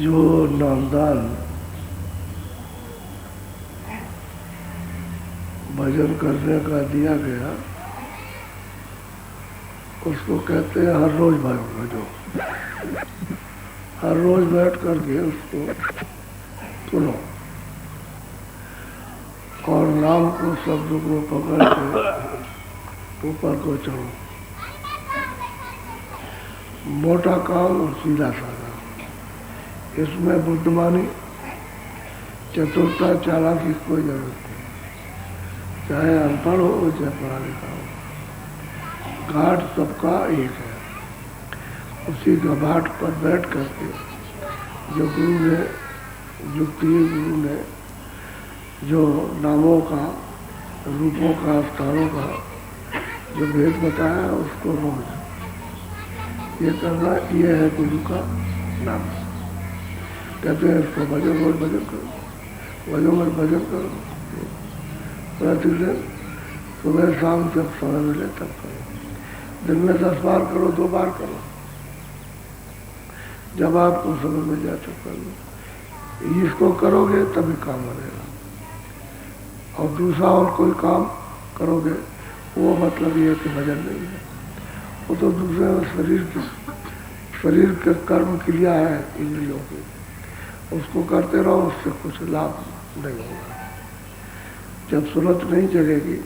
जो नामदान भजन करने का दिया गया उसको कहते हैं हर रोज भजो। हर रोज बैठ करके उसको सुनो और नाम को शब्द को पकड़ के ऊपर को चढ़ो। मोटा काम और सीधा साधा, इसमें बुद्धिमानी चतुरता चालाकी की कोई जरूरत नहीं। चाहे अनपढ़ हो चाहे पढ़ा लिखा हो, घाट सबका एक है। उसी घाट पर बैठ करके जो गुरु ने युक्ति गुरु ने जो नामों का, रूपों का, स्थानों का जो भेद बताया उसको रोज ये करना, ये है गुरु का नाम। कहते हैं इसको भजन, रोज भजन करो, भजन में भजन करो। प्रतिदिन सुबह शाम जब समय मिले तब करो। दिन में 10 बार करो, 2 बार करो, जब आपको समय मिल जाए तब कर लो। इसको करोगे तभी काम बनेगा। और दूसरा और कोई काम करोगे वो मतलब ये कि भजन नहीं है, वो तो दूसरे शरीर के कर्म क्रिया है इंद्रियों की, उसको करते रहो, उससे कुछ लाभ नहीं होगा। जब सूरत नहीं जगेगी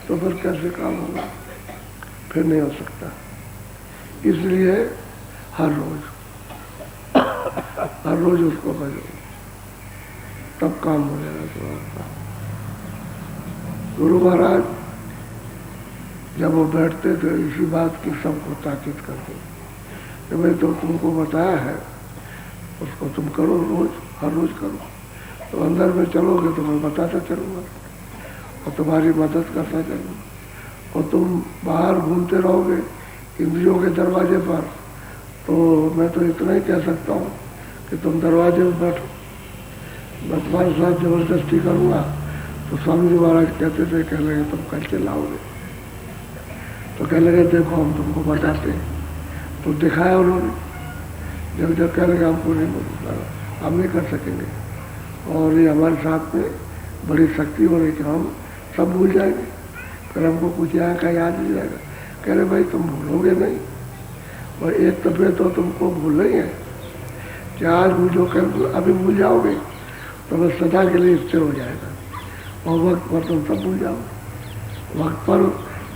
तो फिर कैसे काम होगा, फिर नहीं हो सकता। इसलिए हर रोज उसको भजो, तब काम हो जाएगा तुम्हारा। गुरु महाराज जब वो बैठते थे इसी बात की सबको ताकीद करते कि भाई तो तुमको बताया है उसको तुम करो, रोज हर रोज करो। तो अंदर में चलोगे तो मैं बताता चलूँगा और तुम्हारी मदद करता चलूँगा। और तुम बाहर घूमते रहोगे इंद्रियों के दरवाजे पर, तो मैं तो इतना ही कह सकता हूँ कि तुम दरवाजे में बैठो। मैं तुम्हारे साथ जबरदस्ती करूँगा तो स्वामी जी महाराज कहते थे, कह लगे तुम कल चलाओगे, तो कह लगे देखो हम तुमको बताते हैं। तो दिखाया उन्होंने, जब कह लगे हमको नहीं, हम नहीं कर सकेंगे और ये हमारे साथ में बड़ी शक्ति हो रही कि हम सब भूल जाएंगे, फिर हमको कुछ यहाँ का याद नहीं जाएगा। कह रहे भाई तुम भूलोगे नहीं, और एक तबे तो तुमको भूल नहीं है कि आज भूलो कल अभी भूल जाओगे तो बस सदा के लिए स्थिर हो जाएगा और वक्त पर तुम सब भूल जाओगे। वक्त पर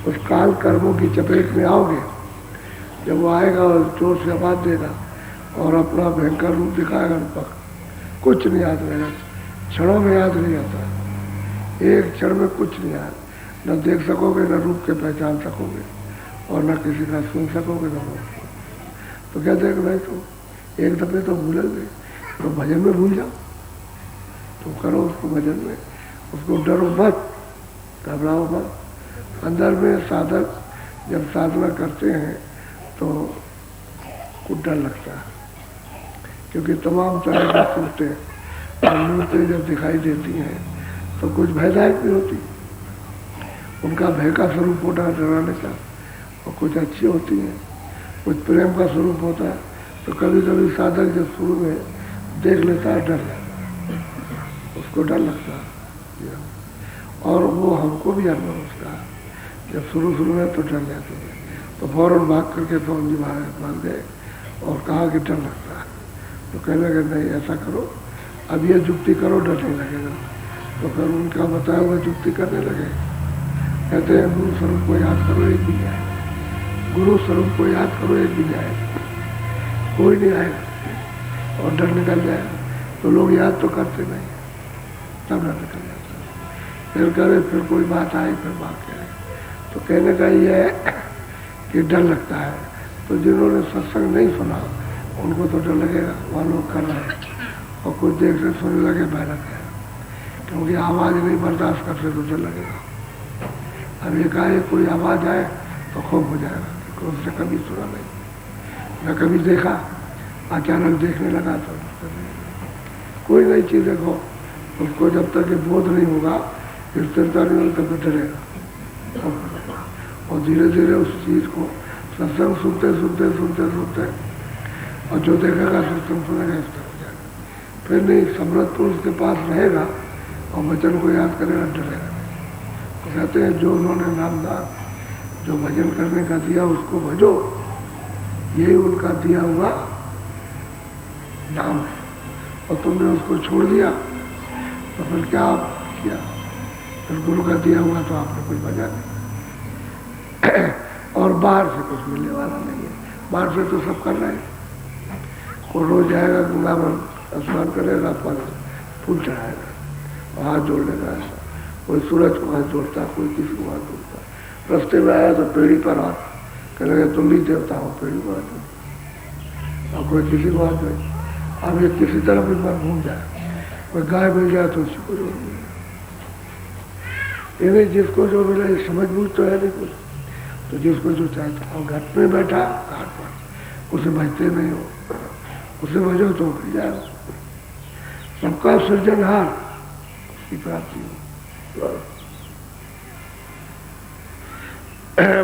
उस काल कर्मों की चपेट में आओगे, जब वो आएगा और जोर से आवाज देगा और अपना भयंकर रूप दिखाएगा, पक कुछ नहीं याद रहेगा। क्षणों में याद नहीं आता, एक क्षण में कुछ नहीं याद, न देख सकोगे, न रूप के पहचान सकोगे और न किसी का सुन सकोगे, न बोल सकोगे। तो कहते हैं कि भाई तो एक दफे तो भूलोगे तो भजन में भूल जाओ, तो करो उसको भजन में, उसको डरो मत, घबराओ मत। अंदर में साधक जब साधना करते हैं तो कुछ डर लगता है, क्योंकि तमाम तरह की सूरतें और मूर्तें जब दिखाई देती हैं तो कुछ भयदायक भी होती, उनका भय का स्वरूप होता है डराने का, और कुछ अच्छी होती हैं, कुछ प्रेम का स्वरूप होता है। तो कभी कभी साधक जब शुरू में देख लेता है, डर लगता है, उसको डर लगता है। और वो हमको भी अनुभव उसका, जब शुरू में तो डर जाते हैं, तो फौरन भाग करके स्वामी जी महाराज मान गए और कहा कि डर लगता है। तो कहने लगे नहीं ऐसा करो, अब ये जुक्ति करो, डर नहीं लगेगा। तो फिर उनका बताया हुआ जुक्ति करने लगे। कहते हैं गुरु स्वरूप को याद करो, एक भी नहीं आएगा। गुरु स्वरूप को याद करो, एक भी नहीं आएगा, कोई नहीं आएगा और डर निकल जाएगा। तो लोग याद तो करते नहीं, तब डर निकल जाता है। फिर करे, फिर कोई बात आई, फिर बात क्या है। तो कहने का ये है कि डर लगता है। तो जिन्होंने सत्संग नहीं सुना उनको तो डर लगेगा, वहाँ लोग कर रहे हैं और कुछ देर से सुनने लगे मेहनत है, क्योंकि आवाज़ नहीं बर्दाश्त करते तो डर लगेगा। अब एक आए कोई आवाज़ आए तो खूब हो जाएगा, क्योंकि उससे कभी सुना नहीं, मैं कभी देखा, अचानक देखने लगा तो कोई नई चीज़ देखो, उसको जब तक ये बोध नहीं होगा, स्थिरता नहीं होगी, तब तो डरेगा। और धीरे धीरे उस चीज़ को सत्संग सुनते सुनते सुनते सुनते और जो देखेगा तो तुम सुनेगा इस तरह हो जाएगा। फिर नहीं, समृद्ध पुरुष के पास रहेगा और वचन को याद करेगा, डरेगा नहीं। तो कहते हैं जो उन्होंने नामदान, जो भजन करने का दिया उसको भजो, यही उनका दिया हुआ नाम है। और तुमने उसको छोड़ दिया तो फिर क्या किया? फिर गुरु का दिया हुआ तो आपने कुछ भजा नहीं। और बाहर से कुछ मिलने वाला नहीं है, बाहर से तो सब कर रहे हैं। कोई रोज जाएगा गंगा में स्नान करेगा, पर फूल चढ़ाएगा और हाथ जोड़ लेगा ऐसा। कोई सूरज को हाथ जोड़ता, कोई किसी को हाथ जोड़ता। रास्ते में आया तो पेड़ी पर हाथ कहेगा तुम भी देवता हो, पेड़ी को हाथ जोड़, और कोई किसी को हाथ जोड़े। अब ये किसी तरह भी मन घूम जाए, कोई गाय मिल जाए तो उसी को जोड़ दिया। ये जिसको जो मिला ये समझ बूझ तो है नहीं कुछ, तो जिसको जो चाहता और घाट में बैठा घाट पर, उसे बचते नहीं हो, उसे बजो तो मिल जाएगा। सबका सृजनहार उसकी प्राप्ति हो।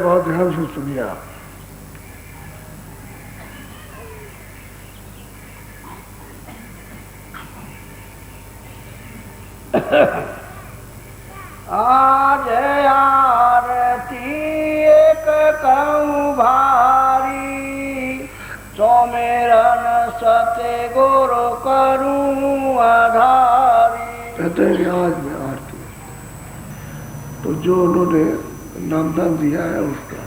बहुत ध्यान से सुनिए आप। आज आरती एक कहूँ भारी, सोमेरन सत्य गुरु करूँ आधारी। कहते हैं कि आज में आरती, तो जो उन्होंने नामदान दिया है उसका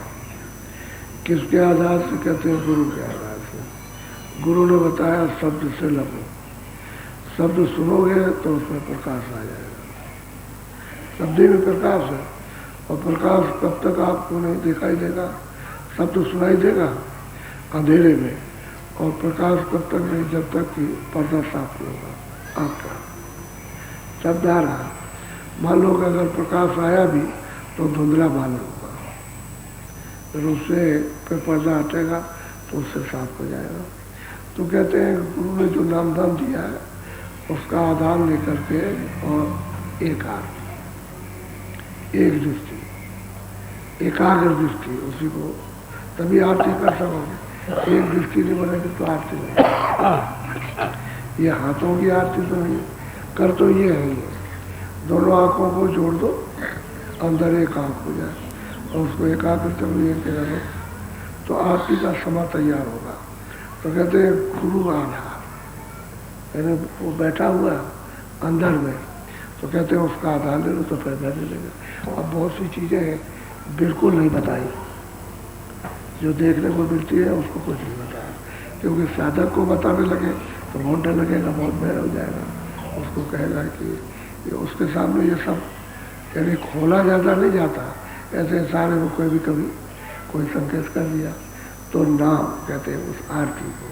किसके आधार से? कहते हैं गुरु के आधार से। गुरु ने बताया शब्द से लगो, शब्द सुनोगे तो उसमें प्रकाश आ जाएगा। शब्द में प्रकाश है, और प्रकाश कब तक आपको नहीं दिखाई देगा? शब्द सुनाई देगा अंधेरे में, और प्रकाश कब तक नहीं? जब तक कि पर्दा साफ नहीं होगा आपका। शब्द आ रहा, मान लो अगर प्रकाश आया भी तो धुंधला मालूम होगा, फिर उससे फिर पर्दा हटेगा तो उससे साफ हो जाएगा। तो कहते हैं गुरु ने जो नामदान दिया है उसका आधार लेकर के, और एक दृष्टि, एकाग्र दृष्टि, उसी को तभी आरती कर सकोगे। एक दृष्टि नहीं बनेगी तो आरती नहीं। ये हाथों की आरती तो नहीं, कर तो ये है, ये दोनों आंखों को जोड़ दो, अंदर एक आंख हो जाए और उसको एकाग्र तभी करो तो आरती का समय तैयार होगा। तो कहते हैं गुरु आधार, यानी वो बैठा हुआ अंदर में, तो कहते हैं उसका आधार ले लो तो फायदा ले लेगा। अब बहुत सी चीज़ें बिल्कुल नहीं बताई, जो देखने को मिलती है उसको कुछ नहीं बताया, क्योंकि साधक को बताने लगे तो बहुत डर लगेगा, बहुत भय हो जाएगा। उसको कहेगा कि उसके सामने ये सब यानी खोला ज़्यादा नहीं जाता, ऐसे सारे में कोई भी कभी कोई संकेत कर दिया तो नाम कहते हैं उस आरती को।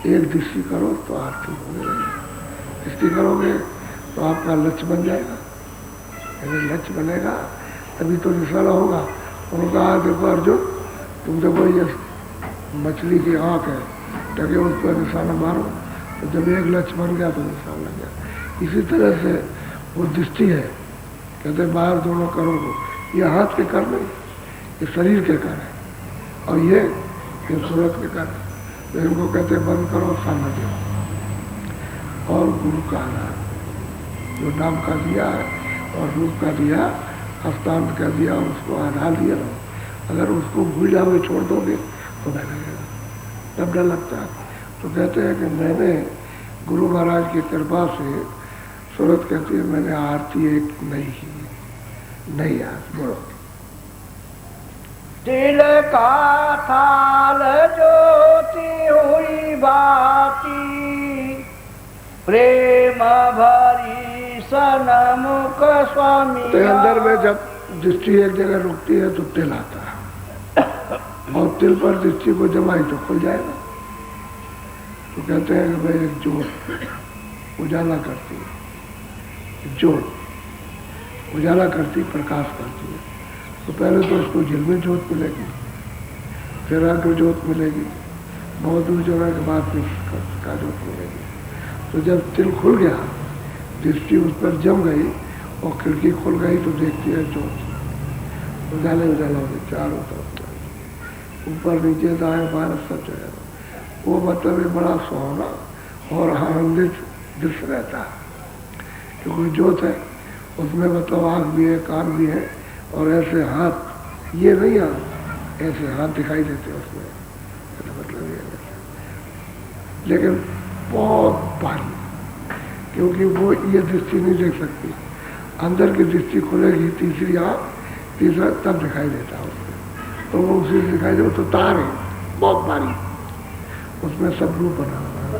एक दृष्टि करो तो आरती होने लगेगी, दृष्टि करोगे तो आपका लक्ष्य बन जाएगा, यानी लक्ष्य बनेगा तभी तो निशाना होगा। उन्होंने कहा देखो अर्जुन, तुम देखो ये मछली की आँख है, टके उस पर निशाना मारो, तो जब एक लक्ष्य बन गया तो निशाना लग गया। इसी तरह से वो दृष्टि है, कहते बाहर दोनों करो को, ये हाथ के कर नहीं, ये शरीर के कर है, और ये सूरत के कर है। तो इनको कहते बंद करो, सामने देखो। और गुरु का आधार जो नाम का दिया है और रूप का दिया, हस्तांत का दिया, उसको आधार दिया। अगर उसको भूल जाओगे, छोड़ दोगे तो डर लगेगा, तब डर लगता है। तो कहते हैं कि मैंने गुरु महाराज की कृपा से, सूरत कहती है मैंने आरती एक नहीं की, नहीं यार बोलो। दिल का थाल ज्योति हुई बाती, प्रेम भरी सनमुख स्वामी। तो अंदर में जब दृष्टि एक जगह रुकती है तो तिल आता है, और तिल पर दृष्टि को जमाई तो खुल जाएगा। तो कहते हैं कि भाई एक जोत उजाला करती है, जोत उजाला करती, प्रकाश करती है। तो पहले तो उसको झिलमिल जोत मिलेगी, फिर अग्र जोत मिलेगी, बहुत दूर जाने के बाद फिर का जोत मिलेगी। तो जब तिल खुल गया, दृष्टि उस पर जम गई और खिड़की खुल गई तो देखती है जोत उजाले उजाला हो गए चारों तरफ, ऊपर नीचे दाएं बाएं सब जगह। वो मतलब एक बड़ा सुहावना और आनंदित दृश्य रहता है। क्योंकि ज्योत है उसमें मतलब आँख भी है, कान भी है, और ऐसे हाथ, ये नहीं हाथ, ऐसे हाथ दिखाई देते हैं उसमें, मतलब ये है। लेकिन बहुत भारी, क्योंकि वो ये दृष्टि नहीं देख सकती, अंदर की दृष्टि खुलेगी, तीसरी आँख, तीसरा तब दिखाई देता है उसमें। तो वो उसी से दिखाई दे, तो तार है बहुत भारी, उसमें सब रूप बना हुआ है।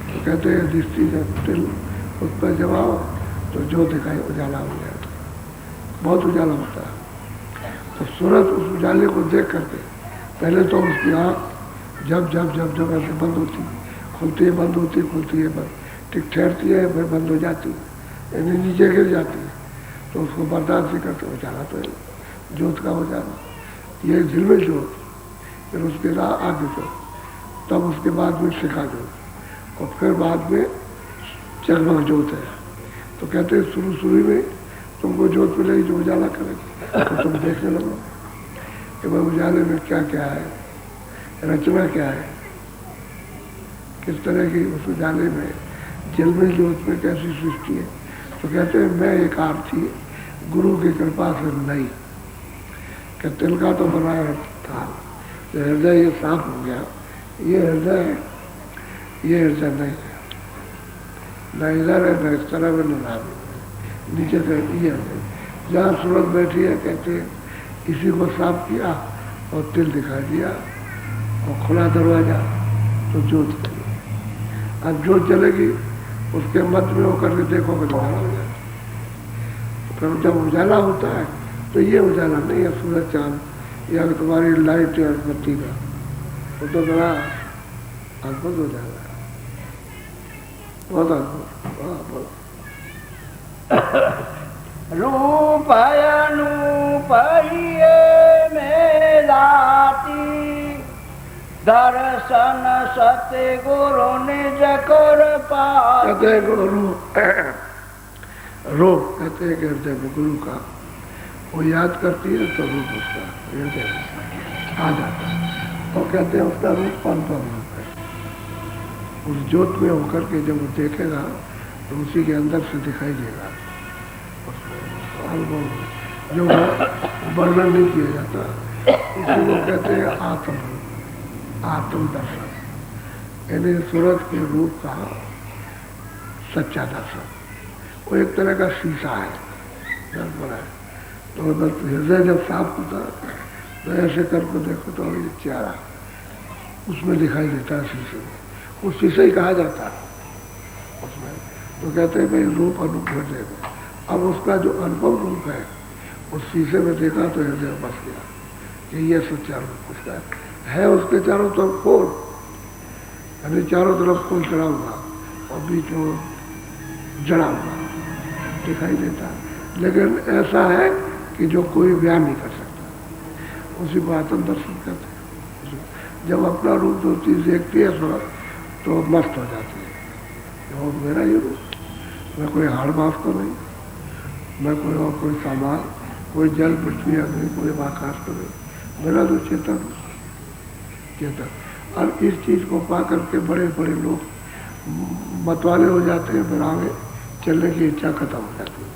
तो कहते हैं दृष्टि जब तिल उस पर जमाओ तो जो दिखाई उजाला हो जाता है, बहुत उजाला होता है। तो सूरज उस उजाले को देख करके पहले तो उसकी आँख जब जब जब जब ऐसे बंद होती, खुलती है बंद होती, खुलती है बंद, ठीक ठहरती है, फिर बंद हो जाती है, यानी नीचे गिर जाती है, तो उसको बर्दाश्त नहीं करते, उजाला तो ज्योत का उजाला, ये झिलमिल ज्योत, फिर उसके आगे जो, तब उसके बाद में शिखा ज्योत, और फिर बाद में चरमक ज्योत है। तो कहते हैं शुरू में तुमको ज्योत मिलेगी जो उजाला करेगी, तो तुम देखने लगो कि भाई उजाले में क्या क्या है, रचना क्या है, किस तरह की उस उजाले में झिलमिल ज्योत में कैसी सृष्टि है। तो कहते हैं मैं एक आरती गुरु की कृपा से नहीं, कि तिल का तो बनाया था, हृदय ये साफ हो गया, ये हृदय है, ये हृदय नहीं है, न इधर है न इस तरह में न नीचे से ये है। जहाँ सूरत बैठी है कहते हैं इसी को साफ किया और तिल दिखा दिया और खुला दरवाजा, तो ज्योत चली। अब ज्योत चलेगी उसके मध्य में होकर के देखोगे तो उजाला हो जाए। फिर जब उजाला होता है तो ये उजाला नहीं है सूरज चांद या तुम्हारी लाइट या बत्ती का, वो तो बड़ा अद्भुत उजाला है, बहुत अद्भुत। रूप अनूप मेलाती, दर्शन सत्य गुरु निज कर पाती। कहते हैं रूप कहते हैं कि हृदय में गुरु का वो याद करती है तो रूप उसका हृदय आ जाता है, और कहते हैं उसका रूप अनुपम रूप है। उस ज्योत में होकर के जब वो देखेगा तो उसी के अंदर से दिखाई देगा, अनुभव जो वर्णन नहीं किया जाता, इसी को कहते हैं आत्म दर्शन, यानी सूरज के रूप का सच्चा दर्शन। वो एक तरह का शीशा है, दर्पण है। तो हृदय जब साफ होता है तो ऐसे करके देखो तो ये चेहरा उसमें दिखाई देता है शीशे में, उस शीशे ही कहा जाता है उसमें। तो कहते हैं भाई रूप अनूप हृदय में। अब उसका जो अनुपम रूप है उस शीशे में देखा तो हृदय बस गया कि ये सच्चा रूप उसका है। उसके चारों तरफ खोल, यानी चारों तरफ खोल चढ़ा हुआ और बीच में जड़ा हुआ दिखाई देता है, लेकिन ऐसा है कि जो कोई व्यायाम नहीं कर सकता, उसी को आत्म दर्शन कहते हैं। जब अपना रूप जो चीज़ देखती है तो मस्त हो जाती है, वो मेरा ये रूप, मैं कोई हाड़ माफ तो नहीं, मैं कोई और कोई सामान, कोई जल पृथ्वी अग्नि, कोई आकाश तो नहीं, मेरा तो चेतन चेतन। और इस चीज़ को पा करके बड़े बड़े लोग मतवाले हो जाते हैं, फिर आगे चलने की इच्छा खत्म हो जाती है,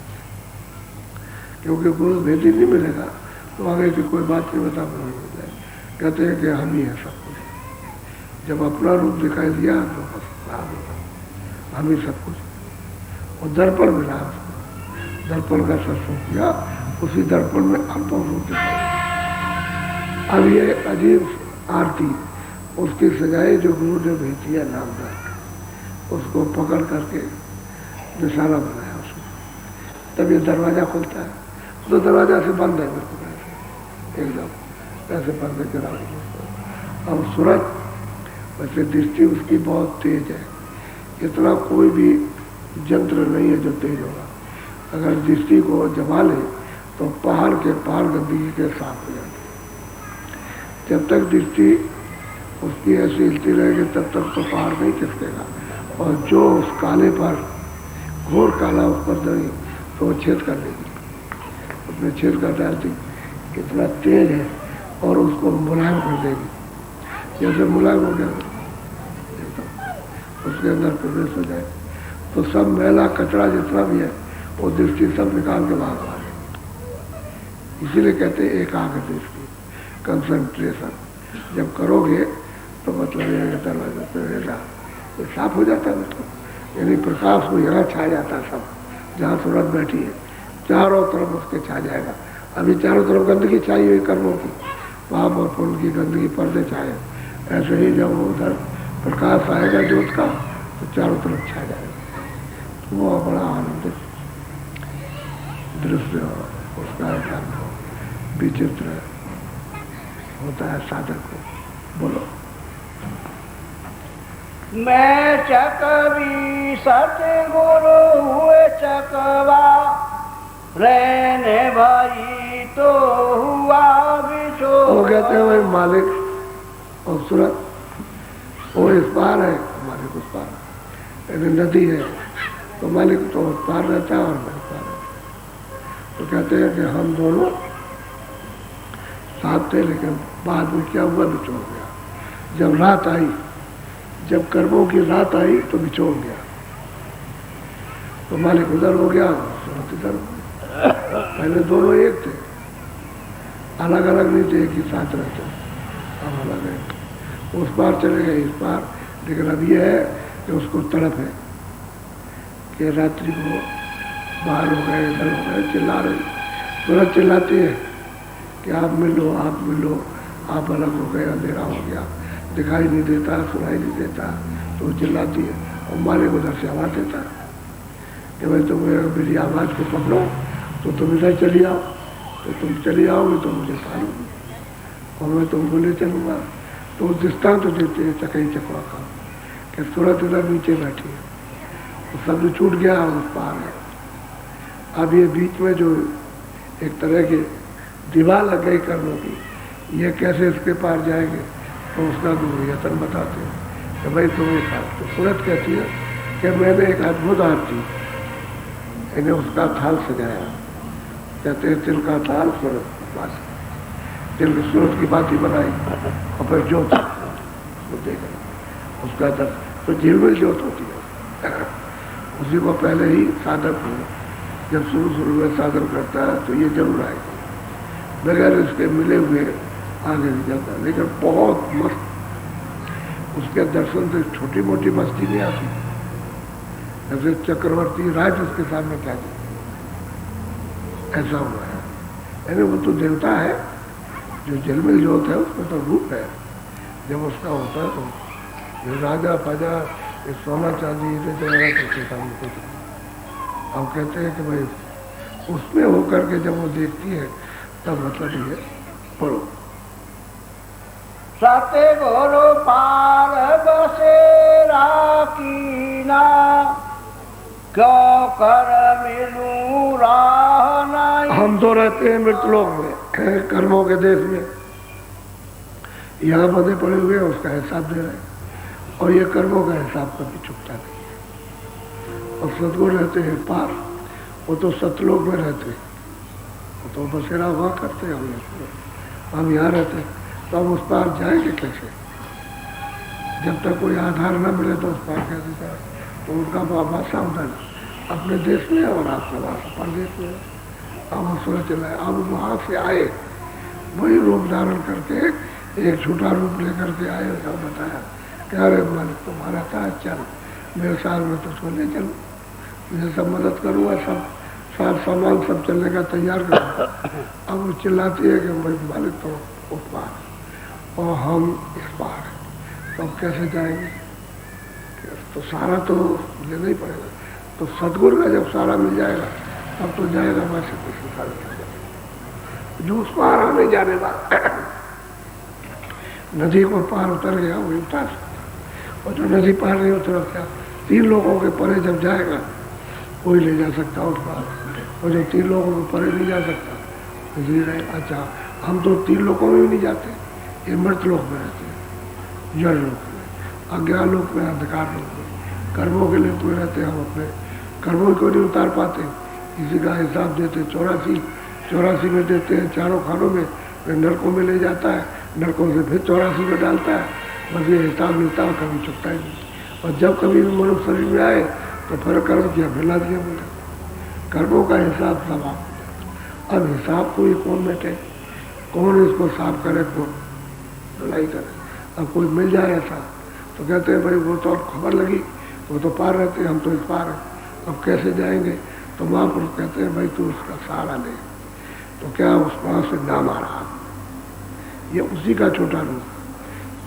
क्योंकि गुरु भेदी नहीं मिलेगा तो आगे की कोई बात नहीं बता पाएंगे। कहते हैं कि हम ही है सब कुछ। जब अपना रूप दिखाई दिया तो बस हम ही सब कुछ। और दर्पण मिला उसको, दर्पण का दर्शन किया, उसी दर्पण में अनुपम रूप दिखाई। अब ये अजीब आरती उसकी सजाई जो गुरु ने भेजी है नामदार, उसको पकड़ करके निशाना बनाया उसको, तब ये दरवाजा खुलता है। तो दरवाजा से बंद है बिल्कुल ऐसे, एकदम ऐसे बंद करा। अब सूरज वैसे दृष्टि उसकी बहुत तेज है, इतना कोई भी यंत्र नहीं है जो तेज होगा। अगर दृष्टि को जमा ले तो पहाड़ के पहाड़ गंदगी के साफ हो जाते। जब तक दृष्टि उसकी ऐसी हिलती रहेगी तब तक तो पहाड़ नहीं चिपकेगा, और जो उस काले पर घोर काला उस पर दरी तो वो छेद कर देगी, उसमें छेद कर डालती, कितना तेज है, और उसको मुलायम कर देगी। जैसे मुलायम हो गया उसके अंदर प्रवेश हो जाए तो सब मैला कचरा जितना भी है वो दृष्टि सब निकाल के बाहर आ गए। इसीलिए कहते हैं एकाग्र दृष्टि, कंसंट्रेशन जब करोगे तो मतलब ये दरवाजा पे रहेगा ये साफ हो जाता है मतलब, यानी प्रकाश को यहाँ छा जाता है सब, जहाँ सूरत बैठी है चारों तरफ उसके छा जाएगा। अभी चारों तरफ गंदगी छाई हुई कर्मों की, पाप और पुण्य की गंदगी पर्दे छाए, ऐसे ही जब उधर प्रकाश आएगा ज्योत का तो चारों तरफ छा जाएगा। तो वो बड़ा आनंदित दृश्य उसका विचित्र होता है साधक को। बोलो मैं चकवी सतगुरु हुए चकवा, रहने भाई तो हुआ बिछोड़ा। वो कहते हैं भाई मालिक और सूरत वो इस पार है, मालिक उस पार है, यानी नदी है तो मालिक तो उस पार रहता है और मैं इस पार रहता। तो कहते हैं कि हम दोनों साथ थे लेकिन बाद में क्या हुआ, बिछोड़ गया। जब रात आई, जब कर्मों की रात आई तो बिछोड़ गया, तो मालिक उधर हो गया सूरत इधर हो गया। पहले दोनों एक थे, अलग अलग नहीं थे, एक ही साथ रहते, अब अलग है। उस पार चले गए इस पार, लेकिन अब यह है कि उसको तड़प है कि रात्रि को बाहर हो गए इधर हो गए, चिल्ला रही, सूरत चिल्लाती है कि आप मिलो आप मिलो, आप अलग हो गए, अंधेरा हो गया, दिखाई नहीं देता, सुनाई नहीं देता, तो वो चिल्लाती है और मालिक उधर से आवाज़ देता है कि भाई तुम मेरी आवाज़ को पकड़ो तो तुम इधर चली आओ, तो तुम चली आओगे तो मुझे पालूंगी और मैं तुमको ले चलूँगा। तो वो दृष्टांत तो देते हैं चकई चकवा का कि सूरत इधर नीचे बैठी है, तो शब्द छूट गया उस पार है। अब ये बीच में जो एक तरह की दीवार लग गई कर्मों की, ये कैसे इसके पार जाएंगे, तो उसका गुरु यतन बताते हैं कि भाई तुम एक हाथ, तो सूरत कहती है कि मैंने एक अद्भुत आरती, इन्हें उसका थाल सजाया, कहते हैं तिल का थाल सूरत बात, तिल की सूरत की बात ही बनाई और फिर ज्योत उसको देखा, उसका दर तो झिलमिल ज्योत होती है। उसी को पहले ही साधक जब शुरू में साधन करता है तो ये जरूर आएगा, बगैर इसके मिले हुए आगे नहीं जाता। लेकिन बहुत मस्त उसके दर्शन से छोटी मोटी मस्ती नहीं आती, जैसे चक्रवर्ती राज उसके सामने क्या ऐसा हुआ है। यानी वो तो देवता है, जो जलमिल ज्योत है उसमें तो रूप है, जब उसका होता है तो ये राजा फाजा ये सोना चांदी उसके सामने कुछ। हम कहते हैं कि भाई उसमें होकर के जब वो देखती है तब मतलब ये पढ़ो सत्य गुरु पार बसेरा कीना, क्यों कर मिलूं राह नहीं। हम तो रहते हैं मृतलोक में, कर्मों के देश में, यहाँ बंधे पड़े हुए हैं, उसका हिसाब दे रहे हैं और ये कर्मों का हिसाब कभी चुकता नहीं है। और सदगुरु रहते हैं पार, वो तो सतलोक में रहते हैं, वो तो बसेरा हुआ करते हैं। हम यहाँ रहते हैं तो हम उस पार जाएंगे कैसे, जब तक कोई आधार न मिले तो उस पार कैसे जाए। तो उनका भाषा उधर अपने देश में और आपका भाषा परदेश में। अब सूरज चलाए, अब वहाँ से आए वही रूप धारण करके एक छोटा रूप लेकर के आए और बताया कि अरे मालिक तुम्हारा था, चल मेरे साल में तुझको ले चलो, मुझे सब मदद करूँगा, सब साथ सामान सब चलने का तैयार करूँगा। अब वो चिल्लाती है कि भाई मालिक तो उस पार और हम इस पार, तो अब कैसे जाएंगे, तो सारा तो लेना ही पड़ेगा। तो सदगुरु का जब सारा मिल जाएगा तब तो जाएगा, वैसे किसी साल मिल जाएगा। जो उसको आराम नहीं जाने वाला नदी को पार उतर गया वही उतार सकता, और जो नदी पार नहीं उतर क्या 3 लोगों के परे जब जाएगा कोई ले जा सकता उस पार, और जो 3 लोगों के परे नहीं जा सकता तो जी रहे। अच्छा हम तो 3 लोगों में भी नहीं जाते, ये मृत लोक में रहते हैं, जड़ लोक में, अज्ञान लोक में, अंधकार लोक में, कर्मों के लिए कोई रहते। हम अपने कर्मों को नहीं उतार पाते, किसी का हिसाब देते 84 में देते हैं, चारों खानों में, फिर नरकों में ले जाता है, नरकों से फिर 84 में डालता है, बस ये हिसाब मिलता है, कभी चुकता ही नहीं। और जब कभी भी मनुष्य शरीर में आए तो फिर कर्म किया, मिला दिया मुझे, कर्मों का हिसाब सब आप। अब हिसाब को ही कौन बैठे, कौन इसको साफ करे, कौन लड़ाई करे। अब कोई मिल जाए ऐसा तो कहते हैं भाई वो तो अब खबर लगी, वो तो पार रहते हैं, हम तो इस पार हैं, अब कैसे जाएंगे। तो महापुरुष कहते हैं भाई तू उसका सहारा ले। तो क्या उस वहाँ से नाम आ रहा, ये उसी का छोटा रूप,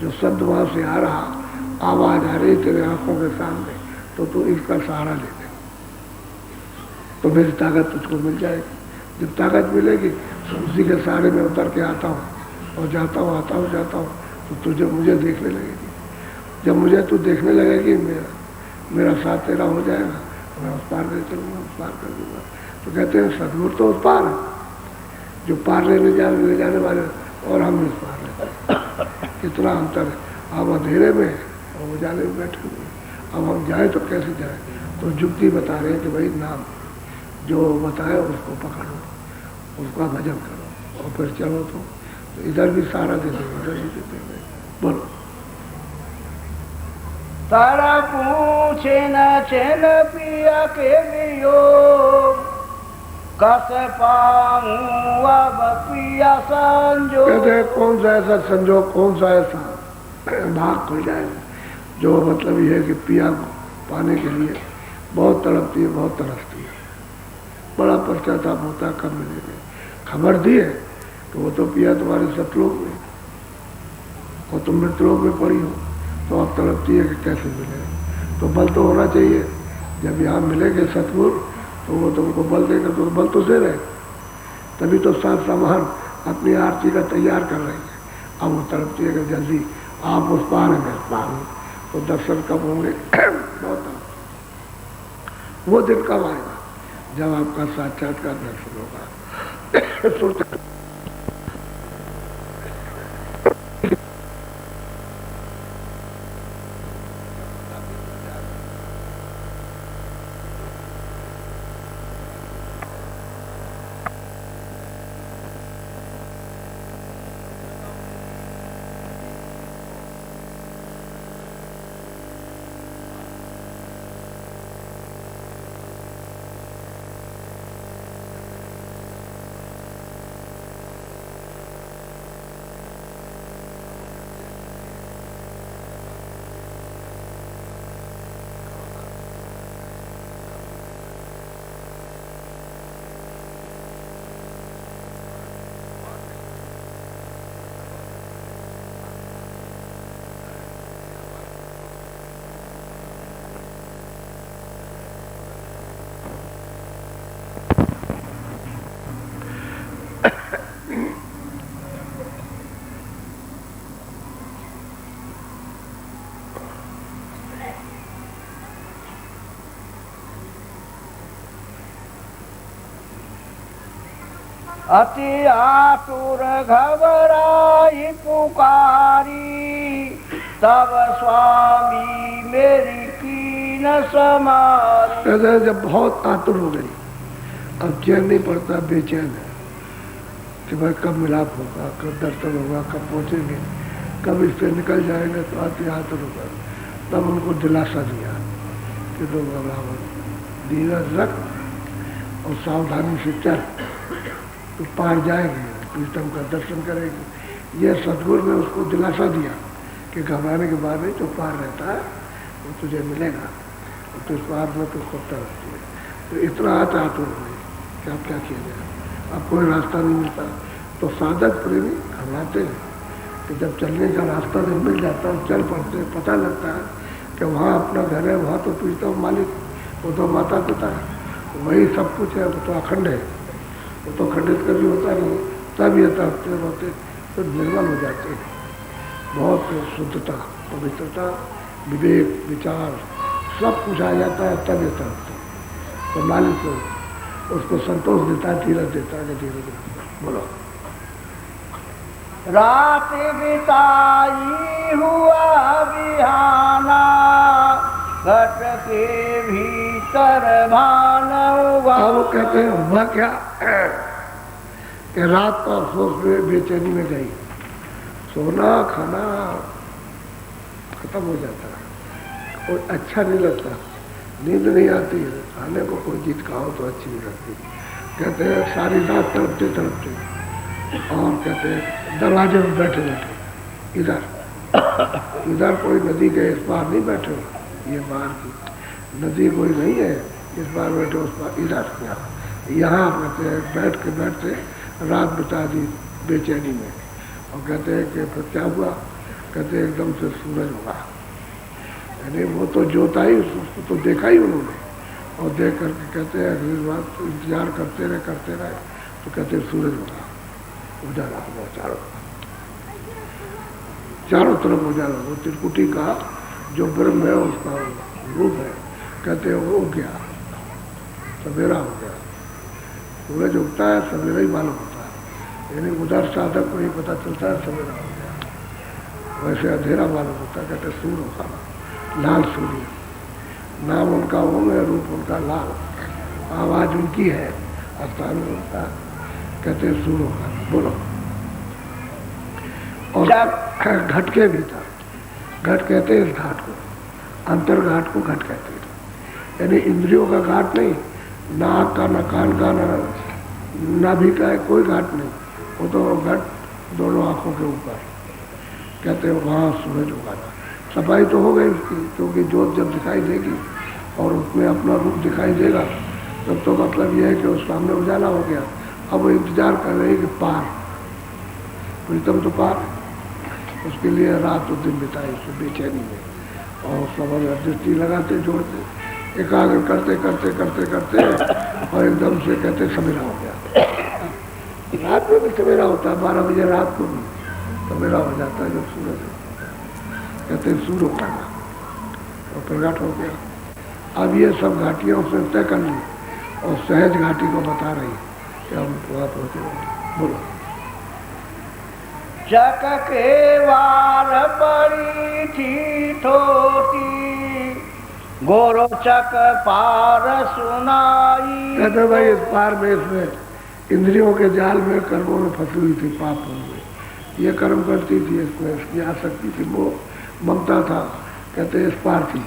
जो शब्द वहाँ से आ रहा, आवाज आ रही तेरे आंखों के सामने, तो तू इसका सहारा ले ले, तो मेरी ताकत तुझको मिल जाएगी। जब ताकत मिलेगी तो उसी के सहारे में उतर के आता हूँ और जाता हूँ, आता हूँ, जाता हूँ, तो तुझे मुझे देखने लगेगी। जब मुझे तू देखने लगेगी, मेरा साथ तेरा हो जाएगा, मैं उस पार ले चलूँगा, उस पार कर दूँगा। तो कहते हैं सदगुरु तो उस पार है, जो पार ले जाने वाले, और हम इस पार है। कितना अंतर है, अब अंधेरे में और उजाले में बैठे हुए। अब हम जाए तो कैसे जाए, तो जुक्ति बता रहे हैं कि भाई नाम जो बताए उसको पकड़ो, उसका भजन करो और फिर चलो। तो इधर भी सहारा दे देंगे, उधर भी दे देंगे। बोलो। तारा पूछे न चैन पिया के वियोग, कस पाऊँ अब पिया संजोग। कहते हैं कौन सा ऐसा संजोग, कौन सा ऐसा भाग खुल जाएगा, जो मतलब ये है कि पिया को पाने के लिए बहुत तड़पती है, बहुत तरसती है, बड़ा पश्चाताप होता है, कब मिलेंगे। खबर दी है कि वो तो पिया तुम्हारे सतलोक में और तुम मृतलोक में पड़ी हो, तो अब तड़पती है कि कैसे मिले। तो बल तो होना चाहिए, जब यहाँ मिलेंगे सतगुरु तो वो तुमको बल देगा, तो बल तो दे रहे, तभी तो साथ सामान अपनी आरती का तैयार कर रही है। अब वो तड़पती है कि जल्दी आप उस पार है, मैं इस पार हूँ, तो दर्शन कब होंगे। बहुत वो दिन कब आएगा जब आपका साक्षात्कार दर्शन होगा। अति आतुर घबराई पुकारी, तब स्वामी मेरी कीन समारी। कहते जब बहुत आतुर हो गई, अब चैन नहीं पड़ता, बेचैन है कि भाई कब मिलाप होगा, कब दर्शन होगा, कब पहुँचेंगे, कब इससे निकल जाएंगे। तो अति आतुर होगा, तब उनको दिलासा दिया कि तो रावण धीरज रख और सावधानी से चल, तो पार जाएंगे, प्रीतम का दर्शन करेंगे। यह सदगुरु ने उसको दिलासा दिया कि घबराने के बाद नहीं, जो पार रहता है वो तुझे मिलेगा, और तो इस पार में तो खुद तरसती है। तो इतना आता हो गई कि अब क्या किया जाए, अब कोई रास्ता नहीं मिलता। तो साधक प्रेमी घबराते हैं कि जब चलने का रास्ता जब मिल जाता है, चल पड़ते, पता लगता है कि वहाँ अपना घर है, वहाँ तो प्रीतम मालिक, वो तो माता पिता है, वही सब कुछ है, वो तो अखंड है, वो तो खंडित कभी होता नहीं। तब ये तरफते होते तो निर्मल हो जाते हैं, बहुत शुद्धता, पवित्रता, विवेक, विचार सब कुछ आ जाता है, तब ये तरफते। तो मालिक को उसको संतोष देता है, धीरज देता है, धीरे धीरे। बोलो। रात बिताई हुआ बिहाना, घट के भीतर भान हुआ। वो कहते हैं हुआ क्या कि रात का अफसोस में बेचैनी में गई, सोना खाना खत्म हो जाता है, कोई अच्छा नहीं लगता, नींद नहीं आती है, खाने को कोई चीज खाओ तो अच्छी नहीं लगती। कहते हैं सारी रात तड़पते तड़पते, और कहते हैं दरवाजे में बैठे बैठे इधर कोई नदी के इस पार नहीं बैठे, ये बाहर की नदी कोई नहीं है, इस बार बैठे उस पार, इधर यहाँ कहते हैं बैठ के बैठते रात बिता दी बेचैनी में। और कहते हैं कि फिर क्या हुआ, कहते हैं एकदम से सूरज उगा, यानी वो तो जोता ही, उसको तो देखा ही उन्होंने, और देख करके कहते हैं अगली बार तो इंतजार करते रहे तो कहते हैं सूरज उगा, उजाला हुआ चारों तरफ उजाला हुआ। त्रिकुटी का जो ब्रह्म है उसका रूप है, कहते हैं वो उग गया, सवेरा हो गया। सूरज उगता है सवेरा ही मालूम होता है, यानी उधर साधक को ही पता चलता है सवेरा हो गया, वैसे अंधेरा मालूम होता है। कहते सूर्य होगा लाल सूर्य, नाम उनका ओम है, रूप उनका लाल, आवाज उनकी है, स्थान उनका, कहते सूर्य होगा। बोलो। और घट के भीतर, घट कहते हैं इस घाट को, अंतर घाट को घट कहते हैं, यानी इंद्रियों का घाट नहीं, नाक का न कान का न नाभि का है, कोई घाट नहीं, वो तो घट दोनों आंखों के ऊपर, कहते हैं वहाँ सूरज उगाना। सफाई तो हो गई उसकी, क्योंकि जोत जब दिखाई देगी और उसमें अपना रूप दिखाई देगा तब तो मतलब यह है कि उस सामने उजाला हो गया। अब वो इंतजार कर रहे हैं कि पार, प्रीतम तो पार, उसके लिए रात और दिन बिताई उसको बेचैनी में, और सब दृष्टि लगाते जोड़ते एकाग्र करते करते करते करते और एकदम से कहते सवेरा हो गया। रात में भी सवेरा होता है, 12 बजे रात को भी सवेरा हो जाता है जब सूरज, कहते हैं सूर्य उठाना, और प्रकट हो गया। अब ये सब घाटियां उसने तय कर ली और सहज घाटी को बता रही कि हम वहाँ पहुँचे। बोलो। चक के वार बड़ी थी ठोटी, गोरो चक पार सुनाई। कहते भाई इस पार में, इसमें इंद्रियों के जाल में कर्मों में फंसी हुई थी, पापों में, ये कर्म करती थी, इसमें इसकी आसक्ति थी, वो ममता था, कहते इस पार थी।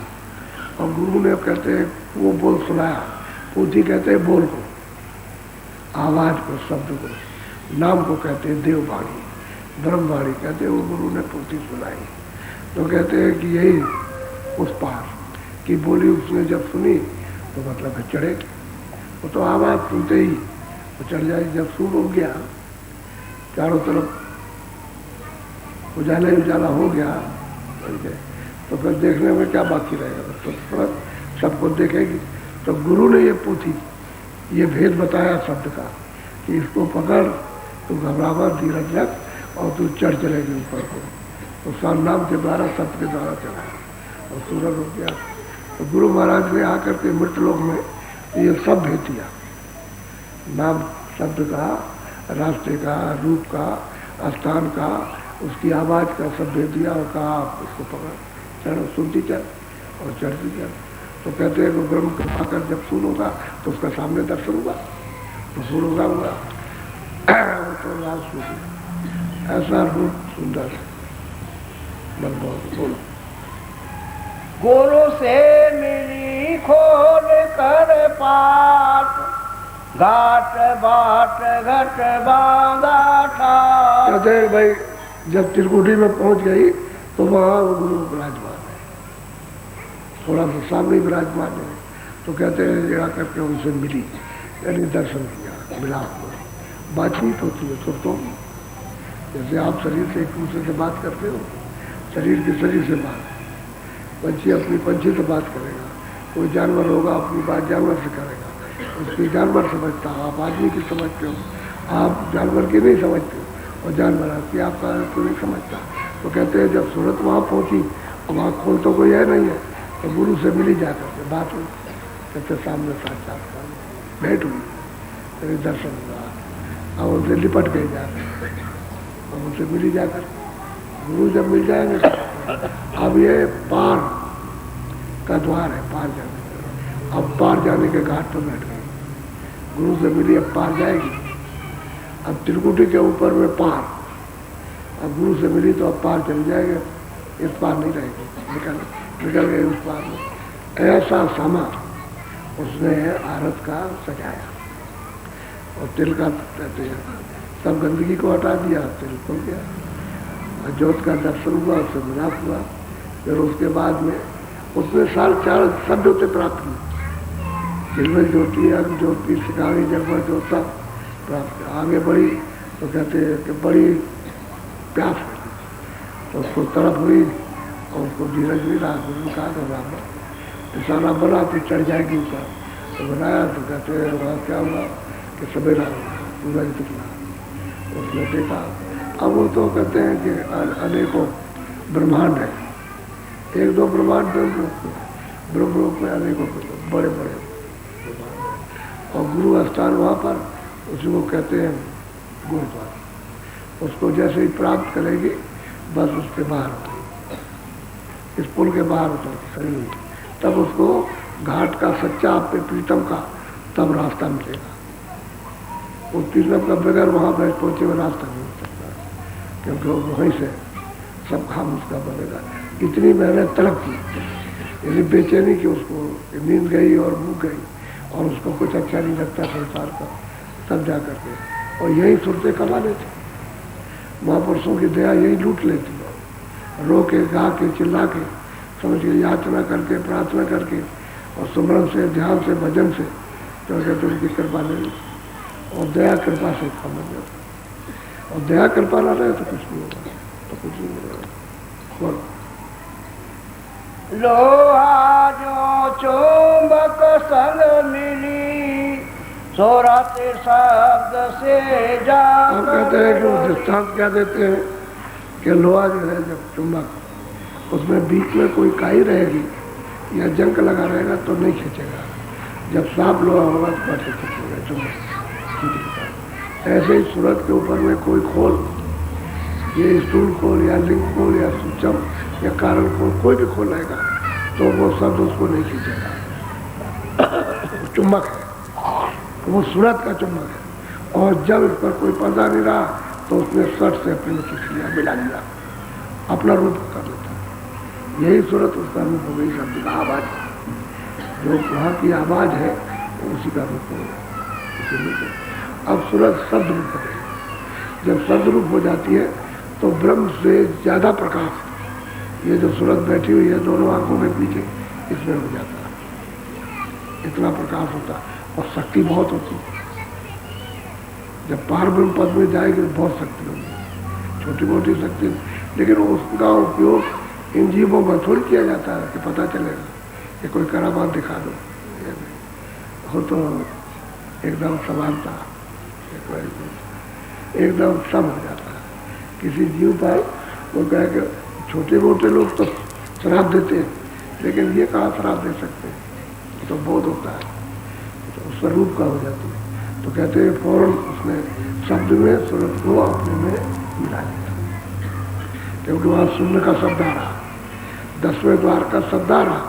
और गुरु ने कहते वो बोल सुनाया, पूछी कहते बोल को, आवाज को, शब्द को, नाम को कहते हैं देववाणी, ब्रह्मवाणी, कहते वो गुरु ने पूछी सुनाई। तो कहते हैं कि यही उस पार की बोली उसने जब सुनी तो मतलब है चढ़े, वो तो आवाज सुनते ही वो चढ़ जाए। जब सूर्य उग गया, चारों तरफ उजाला उजाला हो गया, तो फिर देखने में क्या बाकी रहेगा, तो तुरंत सबको देखेगी। तो गुरु ने ये पूछी, ये भेद बताया शब्द का कि इसको पकड़, तू घबरावा, धीरज रख, और तू चढ़ चलेगी ऊपर को। तो साल नाम के द्वारा, शब्द के द्वारा चलाया और सूरज हो गया। तो गुरु महाराज ने आकर के मृत लोक में ये सब भेज दिया, नाम शब्द का, रास्ते का, रूप का, स्थान का, उसकी आवाज़ का सब भेज दिया और कहा आप इसको पकड़, चढ़ो, सुनती चल और चढ़ती चल। तो कहते हैं कि ब्रह्म कृपा कर जब सूर्य होगा तो उसका सामने दर्शन हुआ, तो सूर्य होगा वो तो लाल सूर्य, ऐसा रूप सुंदर बोलो। गुरु से मिली खोल कर पात, घाट बाट घट बांधा था। कहते हैं भाई जब त्रिकुटी में पहुंच गई तो वहाँ वो गुरु विराजमान है, थोड़ा सा सामने विराजमान है। तो कहते हैं जगा करके उनसे मिली, यानी दर्शन किया, मिला, बातचीत होती है सुरतों की, जैसे आप शरीर से एक दूसरे से बात करते हो, शरीर के शरीर से बात, पंछी अपनी पंछी से बात करेगा, कोई जानवर होगा अपनी बात जानवर से करेगा, उसकी जानवर समझता, आप आदमी की समझते हो, आप जानवर की नहीं समझते हो, और जानवर आपकी आपका तो नहीं समझता। तो कहते हैं जब सूरत वहाँ पहुँची, वहाँ खोल तो कोई है नहीं है, तो गुरु से मिली जा करके बात हुई, कहते सामने साक्षात्कार भेंट हुई, तेरे दर्शन हुआ, और उनसे लिपट गए जाकर, और उनसे मिली जाकर। गुरु जब मिल जाएंगे अब ये पार का द्वार है, पार जाने, अब पार जाने के घाट पर बैठ गए, गुरु से मिली, अब पार जाएगी। अब त्रिकुटी के ऊपर में पार, अब गुरु से मिली तो अब पार चल जाएंगे, इस पार नहीं रहेगी, निकल गए उस पार में। ऐसा समा उसने आरत का सजाया और तिल का कहते हैं सब गंदगी को हटा दिया, तिल खुल गया और ज्योत का दर्शन हुआ, उससे मिलाप हुआ। फिर उसके बाद में उसने 4.5 सब ज्योति प्राप्त की, जिनमें ज्योति अग्नि ज्योति शिकारी जगमग ज्योता प्राप्त। आगे बढ़ी तो कहते हैं कि बड़ी प्यास लगी तो उसको तरफ हुई और उसको धीरज मिला। गुरु कहा था रामा निशाना बना फिर चढ़ जाएगी ऊपर, तो बनाया तो कहते हैं वहाँ क्या हुआ कि सवेरा सूरज निकला, उसने देखा। अब वो तो कहते हैं कि अनेकों ब्रह्मांड है, 1-2 ब्रह्मांड ब्रह्मलोक में अनेकों बड़े बड़े ब्रह्मांड है। और गुरु स्थान वहाँ पर उसी को कहते हैं गुरुद्वारा। उसको जैसे ही प्राप्त करेगी बस उसके बाहर होगी, इस पुल के बाहर उतर सही हुई, तब उसको घाट का सच्चा अपने प्रीतम का तब रास्ता मिलेगा। वो प्रीतम का बगैर वहाँ बैठ पहुँचे हुए रास्ता नहीं हो सकता, क्योंकि वहीं से सब काम उसका बनेगा। इतनी मेहनत तड़प की, यदि बेचैनी कि उसको नींद गई और भूख गई और उसको कुछ अच्छा नहीं लगता संसार का, तब जा करके और यही सुरते कमा लेते। महापुरुषों की दया यही लूट लेती है, रो के गा के चिल्ला के समझ के याचना करके प्रार्थना करके और सुमरन से ध्यान से भजन से जो कहते उनकी कृपा ले ली और दया कृपा से काम बन जाता। और दया कृपा ना रहे तो कुछ नहीं होगा, तो कुछ नहीं होगा। लोहा जो चुंबक संग मिली सोराते शब्द से जा। हम कहते हैं कि वो दृष्टांत क्या देते हैं कि लोहा जो है जब चुंबक उसमें बीच में कोई काई रहेगी या जंग लगा रहेगा तो नहीं खींचेगा, जब साफ लोहा होगा तो कैसे खींचेगा चुंबक। ऐसे ही सूरत के ऊपर में कोई खोल, ये स्टूल खोल या लिंग खोल या सूचम या कारण खोल, कोई भी खोल आएगा तो वो शब्द उसको नहीं खींचेगा। चुंबक है, वो सूरत का चुंबक है। और जब इस पर कोई पर्दा नहीं रहा तो उसने सट से अपने में खींच लिया, मिला लिया, अपना रूप कर लेता। यही सूरत उसका रूप हो गई, शब्द का आवाज, जो वहाँ की आवाज है उसी का रूप हो गया। अब सूरत शब्द रूप हो गई। जब शब्द रूप हो जाती है तो ब्रह्म से ज्यादा प्रकाश ये जो सूरत बैठी हुई है दोनों आंखों में पीछे इसमें हो जाता है, इतना प्रकाश होता है। और शक्ति बहुत होती है। जब पार ब्रह्म पद में जाएगी तो बहुत शक्ति होगी, छोटी मोटी शक्ति, लेकिन उसका उपयोग इन जीवों में थोड़ी किया जाता है कि पता चलेगा कि कोई करामात दिखा दो, हो तो एकदम समानता एकदम सब हो जाता है। किसी जीव पर वो कहे कि छोटे मोटे लोग तो शराब देते हैं, लेकिन ये कहाँ शराब दे सकते हैं, तो बोध होता है, तो स्वरूप का हो जाती है। तो कहते हैं फौरन उसने शब्द में स्वरूप को अपने में मिला लिया, क्योंकि वहाँ सुनने का शब्द आ रहा, 10वें द्वार का शब्द आ रहा,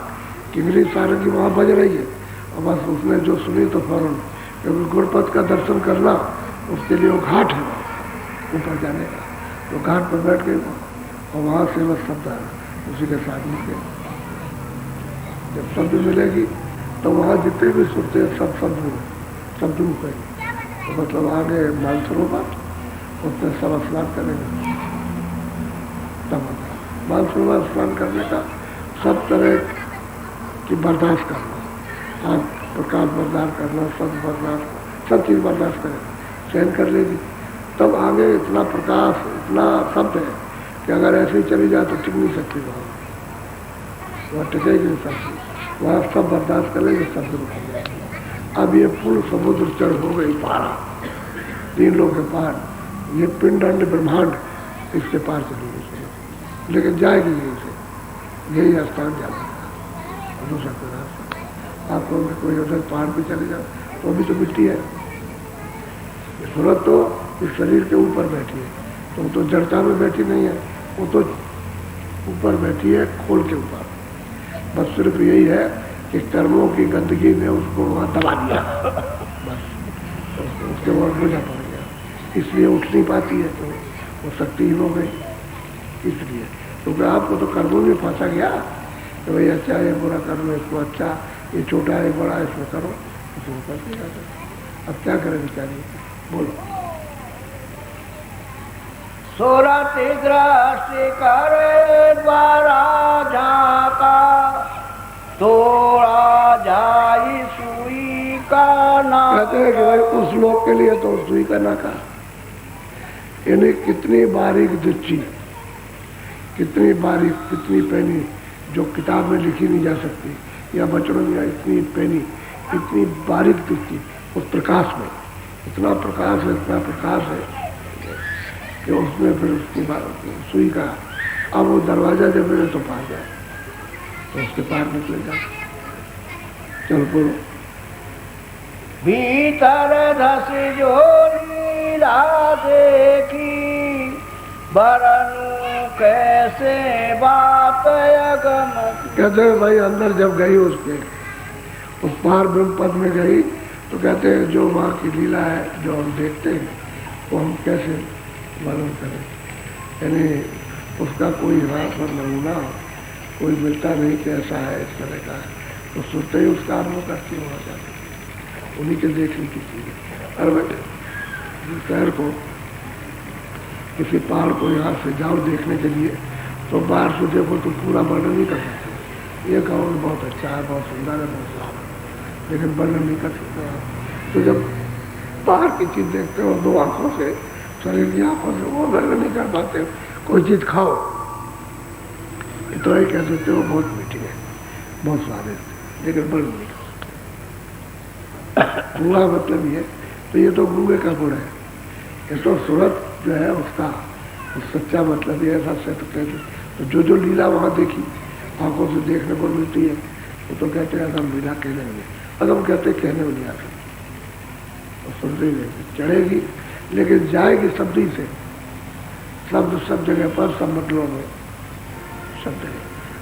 किंगरी सारंगी वहाँ बज रही है, और बस उसने जो सुनी तो फौरन, क्योंकि गुरुपद का दर्शन करना उसके लिए वो घाट है ऊपर जाने का, तो घाट पर बैठ गए और वहाँ से बस शब्द आ रहा, उसी के साथ मिल गए। जब शब्द मिलेगी तो वहाँ जितने भी सुनते हैं सब शब्द रूप है, तो मतलब आगे मानसरोवर उसमें सब स्नान करेंगे, तब मानसरोवर स्नान करने का सब तरह की बर्दाश्त करना, आग प्रकाश बर्दाश्त करना, सब बर्दाश्त, सब चीज़ बर्दाश्त करें, सहन कर लेगी, तब आगे इतना प्रकाश इतना शब्द है कि अगर ऐसे ही चली जाए तो टिक नहीं सकती, वहाँ टिकेगी नहीं सकती, वहाँ सब बर्दाश्त कर लेंगे, सब रुक जाएगी। अब ये पूर्ण समुद्र चढ़ हो गई पारा, 3 लोग के पार, ये पिंड ब्रह्मांड इसके पार चलेगी, लेकिन जाएगी यहीं से, यही स्थान जाएगा, दूसरा कोई रास्ता। आप लोग कोई उधर पहाड़ पे चले जाओ तो भी तो मिट्टी है, सूरत तो इस शरीर के ऊपर बैठी है, तो वो तो जड़ता में बैठी नहीं है, वो तो ऊपर बैठी है खोल के ऊपर। बस सिर्फ यही है कि कर्मों की गंदगी ने उसको वहाँ दबा दिया, बस तो उसके बाद बोझा पड़ गया, इसलिए उठ नहीं पाती है, तो वो शक्तिहीन हो गई। इसलिए क्योंकि आपको तो कर्मों में फंसा गया कि भाई अच्छा ये बुरा कर्म है, इसको अच्छा, ये छोटा है बड़ा है, इसमें करो, इसमें करते जाते। अब क्या करें बेचारी, बोलो। सुरति दृष्टि करे द्वारा झाका, तोड़ा जाई सुई का नाका। कहते हैं कि भाई उस लोग के लिए तो सुई का नाका, यानी कितनी बारीक दृष्टि, कितनी बारीक, कितनी पैनी, जो किताब में लिखी नहीं जा सकती, या बचनों में इतनी पैनी, इतनी बारीक दृष्टि उस प्रकाश में, इतना प्रकाश है, इतना प्रकाश है कि उसमें फिर उसकी सुई का, अब वो दरवाजा जब मेरे तो पार जाए तो उसके पार निकले जाए। चल बोलो। भीतर धस जो लीला देखी, बरनु कैसे बात अगम। कहते हैं भाई अंदर जब गई उसके, उस पार ब्रह्म पद में गई, तो कहते हैं जो वहाँ की लीला है, जो हम देखते हैं, वो हम कैसे वर्णन करें। यानी उसका कोई वहाँ पर नमूना कोई मिलता नहीं कि ऐसा है, इस तरह का है, तो सोचते ही उसका अनुभव करती वहाँ जाती, उन्हीं के देखने की चीज़। अरे बेटे शहर को, किसी पहाड़ को यहाँ से जाओ देखने के लिए, तो बाहर से देखो तो पूरा वर्णन नहीं कर सकते, ये कहो बहुत अच्छा है, बहुत सुंदर है, बहुत साफ है, लेकिन वर्णन नहीं कर सकते आप। तो जब बाहर की चीज़ देखते हो दो आंखों से, शरीर की आंखों से, वो वर्णन नहीं कर पाते। कोई चीज़ खाओ, इतना ही कह सकते हो बहुत मीठी है, बहुत स्वादिष्ट, लेकिन वर्णन नहीं कर सकते। पूरा मतलब ये, तो ये तो गूंगे का गुण है, ये तो सूरत जो है उसका सच्चा मतलब ये ऐसा से तो जो लीला वहाँ देखी, आंखों से देखने को मिलती है, वो तो कहते हैं अदम लीला कहने में, अदम कहते कहने में नहीं आती, तो सुनते ही नहीं, चढ़ेगी लेकिन जाएगी शब्द ही से, शब्द सब जगह पर, सब मंडलों में शब्द है,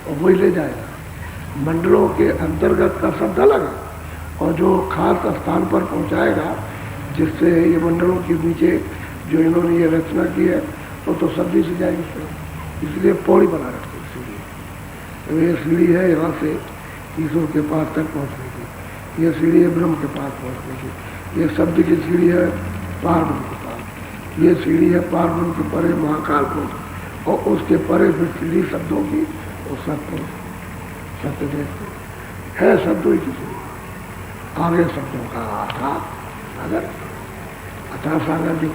और वही ले जाएगा। मंडलों के अंतर्गत का शब्द अलग है, और जो खास स्थान पर पहुँचाएगा, जिससे ये मंडलों के नीचे जो इन्होंने ये रचना की है, तो सब्जी से जाएगी, इसलिए पौड़ी बना रखते सीढ़ी। ये सीढ़ी है यहाँ से ईश्वर के पास तक पहुँचने की, ये सीढ़ी है ब्रह्म के पास पहुँचने की, ये शब्द की सीढ़ी है पार ब्रह्म के पास, ये सीढ़ी है पार ब्रह्म के परे महाकाल पहुँच, और उसके परे फिर सीढ़ी शब्दों की, और सत्य सत्य देखते है, शब्दों की सीढ़ी, आगे शब्दों का अथा सागर जो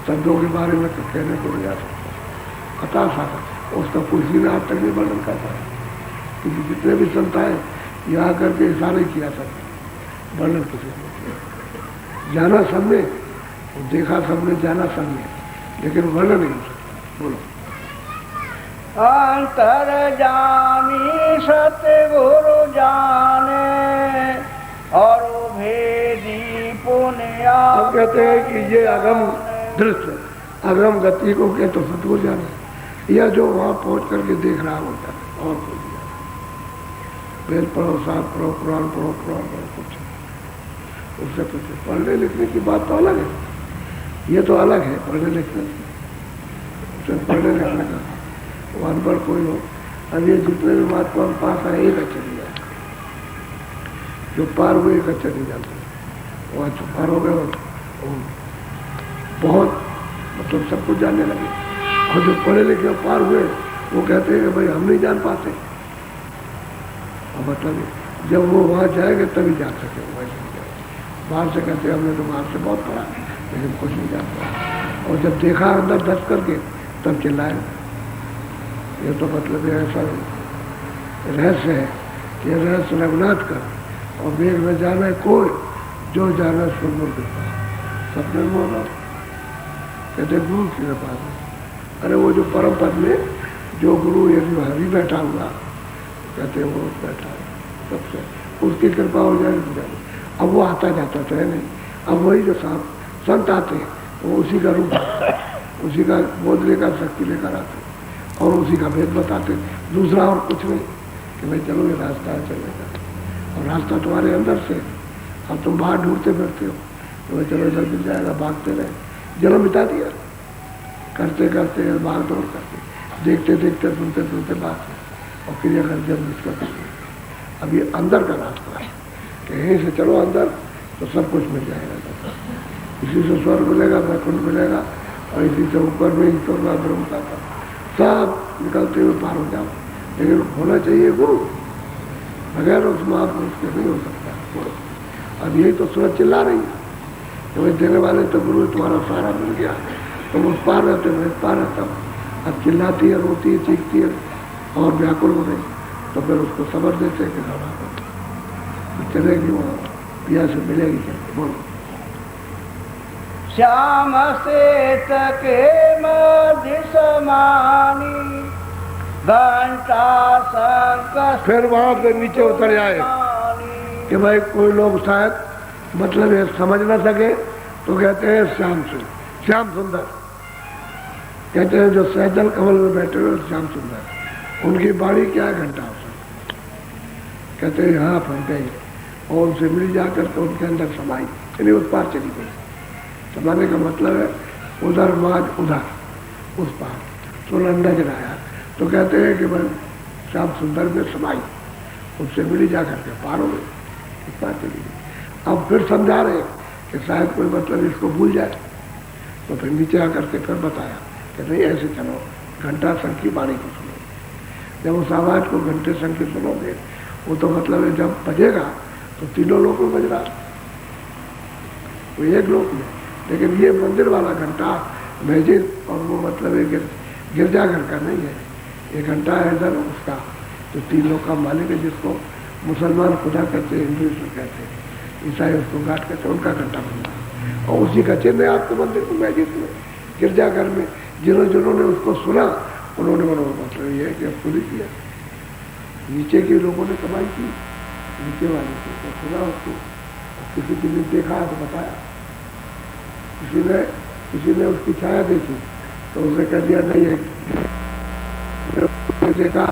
शब्दों के बारे में तो कहने को नहीं आ सकता, अथा सागर, उसका कुछ भी आज तक नहीं वर्णन करता है, क्योंकि जितने भी संत आए यहाँ करके इशारे किया सकते, वर्णन किसी ने किया, जाना सबने, देखा सबने, जाना सबने, लेकिन वर्णन नहीं हो सकता। बोलो। अंतर जानी सतगुरु जाने, और भेदी पुण्य। हम कहते हैं कि ये अगम दृश्य, अगम गति को के तो सतगुरु जाने, या जो वहाँ पहुँच करके देख रहा होता है, और कोई नहीं। वेद पढ़ो, शास्त्र पढ़ो, पुराण पढ़ो, कुछ उससे कुछ पढ़ने लिखने की बात तो अलग है, ये तो अलग है पढ़ने लिखने से, पढ़ने लिखने का वो अनपढ़ कोई हो। अब ये जितने भी महात्मा पास आए एक अच्छा नहीं जाते, जो पार हुए एक अच्छा नहीं जाते, वो अच्छा पार हो गए, बहुत मतलब सब कुछ जानने लगे, और जो पढ़े लिखे पार हुए वो कहते हैं कि भाई हम नहीं जान पाते, और मतलब जब वो वहाँ जाएंगे तभी जान सके, वैसे नहीं जाए। बाहर से कहते हैं हमने तो बाहर से बहुत पढ़ा, लेकिन कुछ नहीं जान पाया, और जब देखा अंदर दस करके तब चिल्लाए। ये तो मतलब ऐसा रहस्य है कि रहस्य रघुनाथ का, और वेग में जाना है कोई जो जाना सुनमुर के पास, सपने में होगा, कहते गुरु के पास है। अरे वो जो परम पद में जो गुरु यदि हरि बैठा हुआ, कहते वो बैठा है सबसे, उसकी कृपा हो जाएगी। अब वो आता जाता तो है नहीं, अब वही जो संत आते हैं वो उसी का रूप, उसी का बोध लेकर शक्ति लेकर आते और उसी का भेद बताते, दूसरा और कुछ नहीं कि भाई चलो ये रास्ता है चलेगा, और रास्ता तुम्हारे अंदर से, अब तुम बाहर ढूंढते फिरते हो तो भाई चलो इधर मिल जाएगा, भागते रहे, जन्म बिता दिया करते करते भाग दौड़ करते, देखते देखते सुनते सुनते बात और क्रिया कर जब इसका अब ये अंदर का रास्ता है कि यहीं से चलो अंदर तो सब कुछ मिल जाएगा। इसी से स्वर्ग मिलेगा, वैकुंठ मिलेगा, और इसी से ऊपर में ईश्वर का ब्रह्म का सब निकलते हुए पार हो जाओ। लेकिन होना चाहिए गुरु, बगैर उस महापुरुष के नहीं हो सकता गुरु। अब यही तो सूरज चिल्ला रही है कि भाई देने वाले तो गुरु, तुम्हारा सारा मिल गया, तुम उस पार रहते, मैं इस पार रहता हूँ। अब चिल्लाती है, रोती है, चीखती है और व्याकुल हो रही, तो फिर उसको समझ देते कि चलेगी वो पिया से मिलेगी क्या। बोलो श्याम से तके मध्य समानी घंटा शंख। फिर वहां पे नीचे उतर जाए कि भाई कोई लोग शायद मतलब ये समझ ना सके तो कहते हैं श्याम सुंदर, श्याम सुंदर कहते हैं। जो सैदल कमल में बैठे हुए श्याम सुंदर, उनकी बाड़ी क्या है, घंटा कहते हैं यहाँ फंस गई और उनसे मिल जाकर के उनके अंदर समाई, यानी उस पार चली गई। समाने का मतलब है उधर माज उधर, उस पार सोलह नजर आया तो कहते हैं कि भाई श्याम सुंदर में समाई, उससे मिली जा करके पार हो गई, उस पार चली गई। अब फिर समझा रहे कि शायद कोई मतलब इसको भूल जाए, तो फिर नीचे आकर के फिर बताया कि नहीं ऐसे चलो, घंटा शंख की बाणी को सुनो। जब उस आवाज को घंटे शंख की सुनोगे, वो तो मतलब है जब बजेगा तो तीनों लोग में बज रहा, वो एक लोक में। लेकिन ये मंदिर वाला घंटा मस्जिद और वो मतलब है गिरजाघर का नहीं है, ये घंटा है इधर उसका जो तीन लोग का मालिक है, जिसको मुसलमान खुदा कहते हैं, हिंदू ईश्वर कहते हैं, ईसाई उसको गाट कहते हैं, उनका घंटा बनता। और उसी का चिन्ह है आपके मंदिर को मस्जिद में, गिरजाघर में। जिन्होंने उसको सुना उन्होंने मतलब ये है कि अब खुद ही किया। नीचे के लोगों ने कमाई की, नीचे वाले को सुना उसको, किसी ने देखा तो बताया, किसी ने उसकी छाया देखी तो उसने कह दिया नहीं है, देखा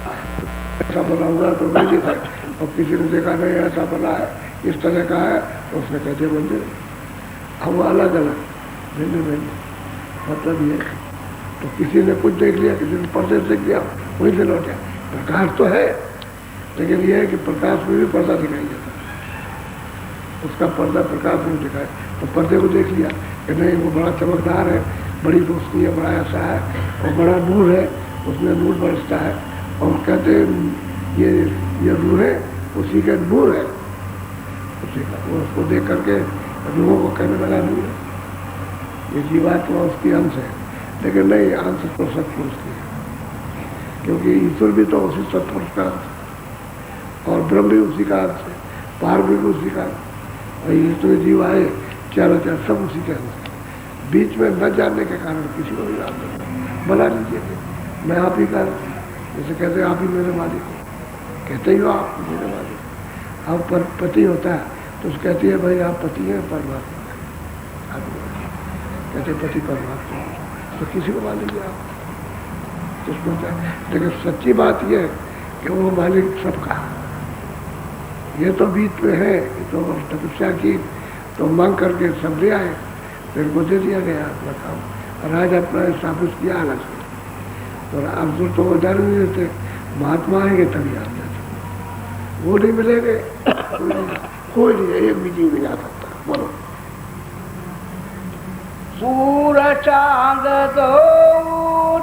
ऐसा बना हुआ तो नहीं देखा, और किसी ने देखा नहीं ऐसा बना है, इस तरह का है, तो उसने कह दिया मंदिर। अब वो अलग अलग भिन्न भिन्न मतलब ये। तो किसी ने कुछ देख लिया, किसी ने पर्दे देख लिया, वहीं से लौटा। प्रकाश तो है, लेकिन यह है कि प्रकाश में भी पर्दा दिखाई देता है, उसका पर्दा प्रकाश में दिखाए। तो पर्दे को देख लिया कि नहीं वो बड़ा चमकदार है, बड़ी रोशनी है, बड़ा ऐसा है, और बड़ा नूर है, उसमें नूर बरसता है, और कहते हैं ये नूर है, उसी का नूर है, उसी का। वो उसको देख करके लोगों को कहने लगा नूर है, ये जीवात्मा उसकी अंश है। लेकिन नहीं, अंश तो सत्पुरुष की है, क्योंकि ईश्वर भी तो उसी सत्पुरुष का अंश है, और ब्रह्म भी उसी का अंश है, पार भी उसी का। और ईश्वर जीव आए चारों चार सब उसी के अंश है। बीच में न जानने के कारण किसी को भी याद नहीं बना लीजिए मैं आप ही का, जैसे कहते हैं आप ही मेरे मालिक हो, कहते ही हो आप मेरे मालिक। अब पर पति होता है तो उसको कहती है भाई आप पति हैं, परमात्मा है, कहते पति परमात्मा, तो किसी को मान लीजिए आप किसको चाहे। लेकिन सच्ची बात यह है कि वो मालिक सबका, ये तो बीच में है, तो तपस्या की तो मांग करके सब ले आए, फिर को दे दिया गया अपना काम, और आज अपना स्थापित किया अलग से। तो अब तो वो डर नहीं देते, महात्मा आएंगे तभी आप जाते, वो नहीं मिलेंगे कोई नहीं, एक भी जीव नहीं आ सकता। बोलो सूर चांद दो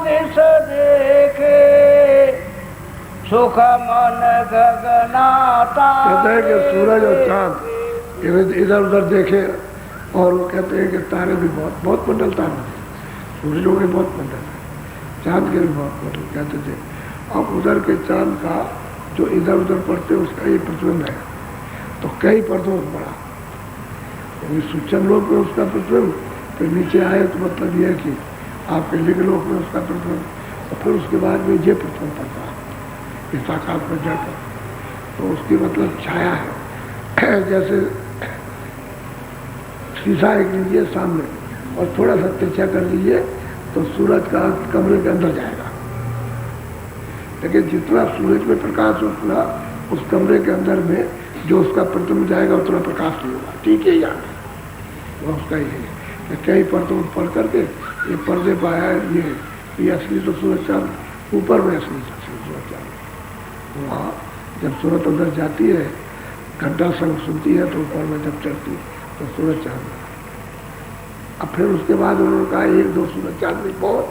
दिश देखे, सुख मन गगनाता। कहते हैं कि सूरज और चांद इधर उधर देखे, और वो कहते हैं कि तारे भी बहुत मंडल तारे थे, सूरजों के बहुत मंडल है, चांद के भी बहुत मंडल कहते थे। अब उधर के चांद का जो इधर उधर पड़ते उसका ये प्रतिबिंब है, तो कई परतों में पड़ा, सूक्ष्म लोक में उसका प्रतिबिंब, फिर नीचे आए तो मतलब यह है कि आपके लिंग लोक में उसका प्रतिबिंब, और फिर उसके बाद में ये प्रतिबिंब पड़ता है इस आकाश में जाकर, तो उसकी मतलब छाया है। जैसे शीशा एक लीजिए सामने और थोड़ा सा तिरछा कर लीजिए तो सूरज का कमरे के अंदर जाएगा, लेकिन जितना सूरज में प्रकाश उतना उस कमरे के अंदर में जो उसका प्रतिबिंब जाएगा उतना प्रकाश नहीं होगा। ठीक है, याद वो उसका ही है। कई पर्दों पढ़ करके ये पर्दे पाया ये असली तो सूरज चांद ऊपर में असली सूरत चांद। वहाँ जब सूरत अंदर जाती है, घंटा संग सुनती है, तो ऊपर में जब चढ़ती है तो सूरज चांद। अब फिर उसके बाद उन्होंने कहा 1-2 सूरज चांद भी बहुत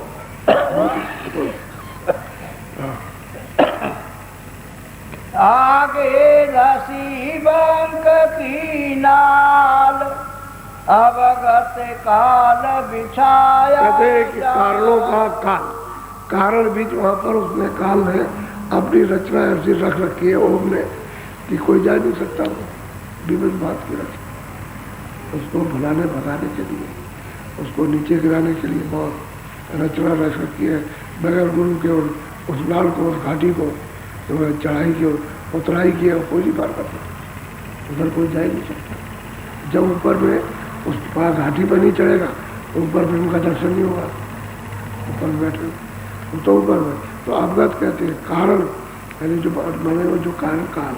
आगे रसी बंक की नाल अवगत काल बिछाया। कहते हैं कि कारणों का काल, कारण बीच वहां पर उसने काल ने अपनी रचना ऐसी रख रखी है ओम ने कि कोई जा नहीं सकता। विभिन्न बात की रचना, उसको भुलाने भगाने के लिए, उसको नीचे गिराने के लिए बहुत रचना रख रखी है। बगैर गुरु के और उस लाल को, उस घाटी को, तो चढ़ाई की उतराई की कोई नहीं पार कर सकता, उधर कोई जा ही नहीं सकता। जब ऊपर में उस पास घाटी पर नहीं चढ़ेगा तो ऊपर में उनका दर्शन नहीं होगा। ऊपर में बैठे तो ऊपर में तो अवगत कहते हैं कारण, यानी जो बने हुए जो कारण काल,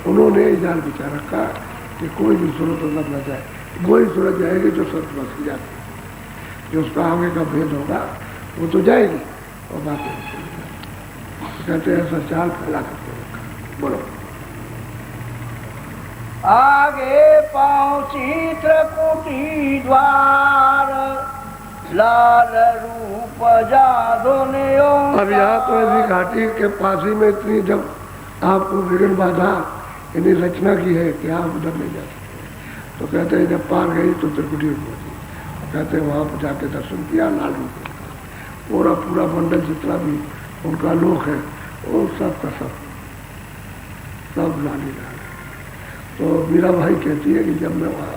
उन्होंने जाल बिछा रखा कि कोई भी सूरत अंदर न जाए। वही सूरत जाएगी जो सूरत बस जाती है, जो उसका आगे का भेद होगा वो तो जाएगी और बाकी कहते हैं ऐसा चाल फैला करके रखा। बोलो। आगे पहुंची त्रिकुटी द्वार लाल रूप जादो ने। अब यहाँ तो ऐसी घाटी के पास ही में इतनी जब आपको विघ्न बाधा इन्हीं रचना की है कि आप उधर नहीं जा सकते। तो कहते हैं जब पार गई तो त्रिकुटी में पहुंची। कहते हैं वहाँ पर जाके दर्शन किया लाल रूप का, पूरा पूरा मंडल जितना भी उनका लोक है वो सब का सब लाली लाल। तो मीरा भाई कहती है कि जब मैं वहाँ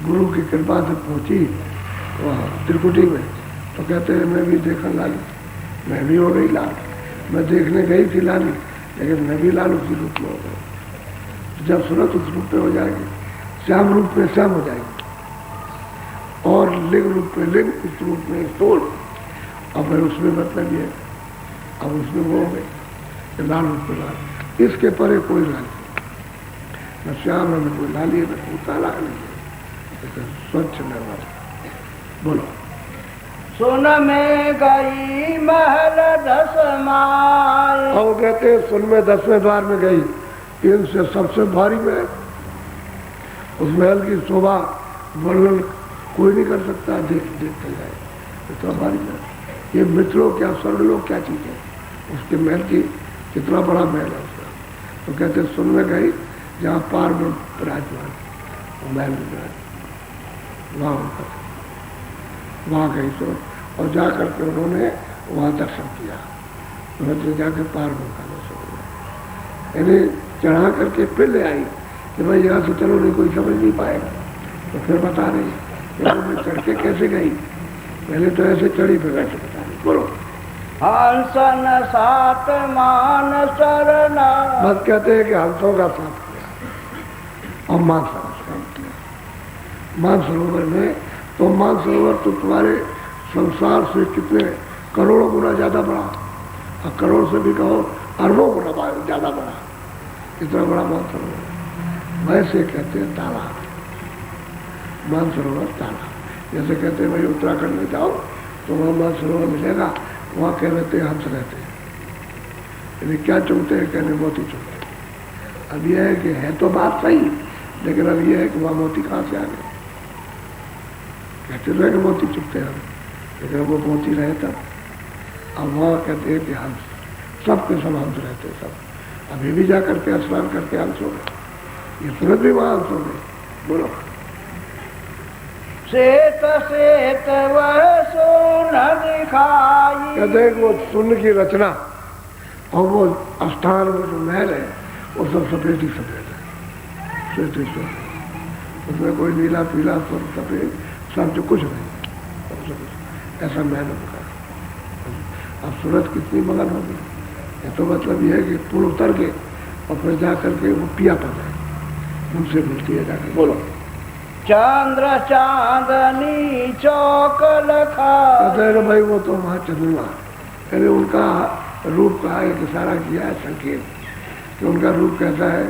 गुरु की कृपा से पहुँची वहाँ त्रिकुटी में, तो कहते हैं मैं भी देखा लाली, मैं भी हो गई लाल। मैं देखने गई थी लाली, लेकिन मैं भी लाल उसी रूप में हो गई। जब सूरत उस रूप में हो जाएगी, श्याम रूप में श्याम हो जाएगी, और लिंग रूप में लिंग, इस रूप में स्थूल। अब फिर उसमें मतलब ये, अब उसमें वो हो गई लाल रूप में लाल। इसके परे कोई लाल न श्याम है, न कोई लाली है, न कोई काला नहीं, स्वच्छ निर्मल। बोलो। सुन में गई महल 10 माल। और कहते हैं सुन में 10वें द्वार में गई, इनसे सबसे भारी महल। उस महल की शोभा वर्णन कोई नहीं कर सकता, देखते जाए इतना भारी महल। ये मित्रों क्या स्वर्गलोक क्या चीज है, उसके महल की कितना बड़ा महल है उसका। तो कहते हैं सुन में गई जहाँ पार में विराजमान महल में वहाँ गई। तो और जा करके उन्होंने वहाँ दर्शन किया, तो जाकर पार में का दर्शन किया। यानी चढ़ा करके फिर ले आई कि भाई यहाँ से चलो, नहीं कोई समझ नहीं पाएगा। तो फिर बता रही मैं चढ़ के कैसे गई, पहले तो ऐसे चढ़ी फिर ऐसे बता रही। बोलो। हंसन सात मान सरना। बस कहते हैं कि हंसों का साथ किया और मानसरोवर किया। मानसरोवर में तो मानसरोवर तो तुम्हारे संसार से कितने करोड़ों गुना ज्यादा बड़ा, और करोड़ से भी कहो अरबों गुना ज्यादा बड़ा, इतना बड़ा मानसरोवर। वैसे कहते हैं तालाब, मानसरोवर तालाब। जैसे कहते हैं भाई उत्तराखंड में जाओ तो वहाँ मानसरोवर मिलेगा, वहाँ कह रहते हैं हंस रहते हैं। यदि क्या चुनते हैं, कहने मोती चुनते हैं। अब यह है कि है तो बात सही, लेकिन अब यह है कि वहाँ मोती कहाँ से आ गए। कहते रहे कि मोती चुपते हैं, लेकिन वो मोती रहे तब। अब वहाँ कहते हैं कि हंस, सब के सब हंस रहते हैं सब। अभी भी जा करके स्नान करके हंस हो गए, ये सूरत भी वहाँ हंस हो गए। बोलो। श्वेत श्वेत वह सोना दिखाई। कहते हैं वो शून्य की रचना और वो स्थान, वो जो महल है, वो सब सफेद ही सफेद है, श्वेत ही श्वेत। उसमें कोई नीला पीला सब सफेद, सब जो कुछ नहीं, ऐसा महल होगा। अब सूरत कितनी मगन होगी, ये तो मतलब ये है कि पुल उतर के और फिर जा करके वो पिया पा जाए, उनसे मिलती है जाकर। बोलो। चंद्र चांदनी चौक लखा। कहते हैं भाई वो तो वहाँ चंद्रमा, यानी उनका रूप का एक इशारा किया है, संकेत कि उनका रूप कैसा है,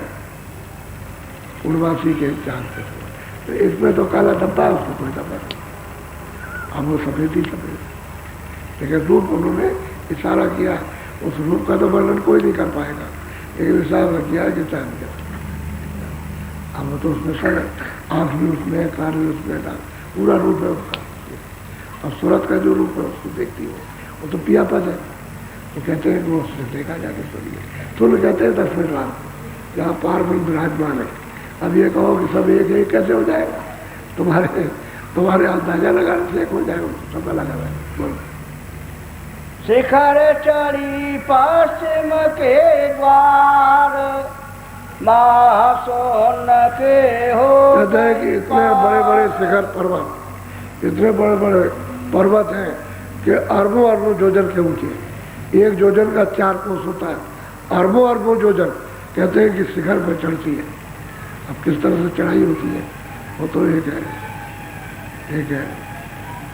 पूर्वासी के चांद के। तो इसमें तो काला डब्बा है, उसको कोई डब्बा नहीं, अब वो सफेद ही सफेद, लेकिन रूप उन्होंने इशारा किया उस रूप का तो वर्णन कोई नहीं कर पाएगा, लेकिन हिसाब रखिया है कि टाइम क्या अब तो उसमें सर आँख भी उसमें, कान भी उसमें, पूरा रूप है उसका। और सूरत का जो रूप है उसको देखती हो, वो तो पिया पद है। तो कहते हैं कि वो उसने देखा जाके सुनिए, सुन कहते हैं 10 मिनट बाद जहाँ पार में विराजमान है। अब ये कहो कि सब एक एक कैसे हो जाएगा, तुम्हारे अंदाजा लगाने से एक हो जाएगा, सब अलग अलग। बोलो शिखर चढ़ी पश्चिम के द्वार, महासोन के हो। कहते हैं कि इतने बड़े बड़े शिखर पर्वत, इतने बड़े बड़े पर्वत हैं कि अरबों अरबों जोजन के ऊंचे, एक जोजन का 4 कोस होता है, अरबों अरबों जोजन कहते हैं कि शिखर पर चढ़ती है। अब किस तरह से चढ़ाई होती है वो तो एक है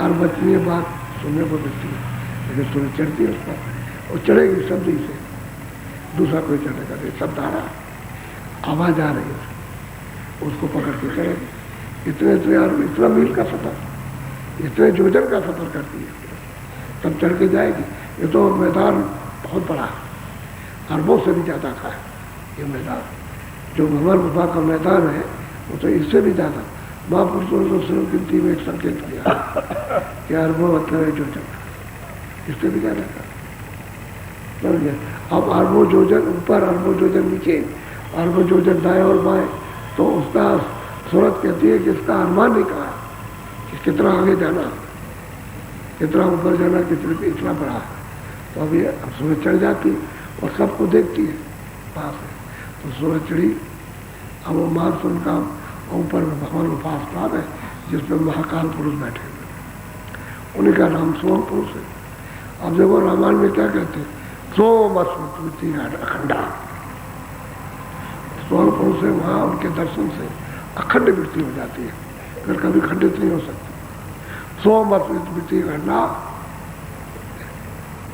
अरबचनीय बात सुनने को मिलती है, लेकिन सुन चढ़ती है उस पर, और चढ़ेगी शब्द ही से, दूसरा कोई चढ़ेगा नहीं, शब्द आ रहा, आवाज आ रही है, उसको पकड़ के चढ़ेगी। इतना मील का सफर, इतने जोजन का सफर करती है, तब चढ़ के जाएगी। ये तो मैदान बहुत बड़ा है, अरबों से भी ज़्यादा का है ये मैदान। जो भंवर गुफा का मैदान है वो तो इससे भी ज़्यादा, महापुरुषों ने तो सिर्फ गिनती में एक संकेत किया कि अरबों मतलब है जोजन, इससे भी ज़्यादा का। अब अरबों जोजन ऊपर, अरबों जोजन नीचे, अरबों जोजन दाएं और बाएं, तो उसका सूरत कहती है कि इसका अनुमान नहीं कहा कि कितना आगे जाना, कितना ऊपर जाना, कितने इतना बड़ा है। तो अब ये सूरज चढ़ जाती और सबको देखती है पास है, तो सूरज चढ़ी। अब वो महासुन का ऊपर में भगवान उपासनाथ है जिसमें महाकाल पुरुष बैठे हुए, उन्हीं का नाम सोम पुरुष है। अब देखो रामायण में क्या कहते हैं, सोम अस्मृति अखंडा, सोम पुरुष है, वहाँ उनके दर्शन से अखंड वृत्ति हो जाती है, फिर कभी खंडित नहीं हो सकती। सोम अस्मृति अखंडा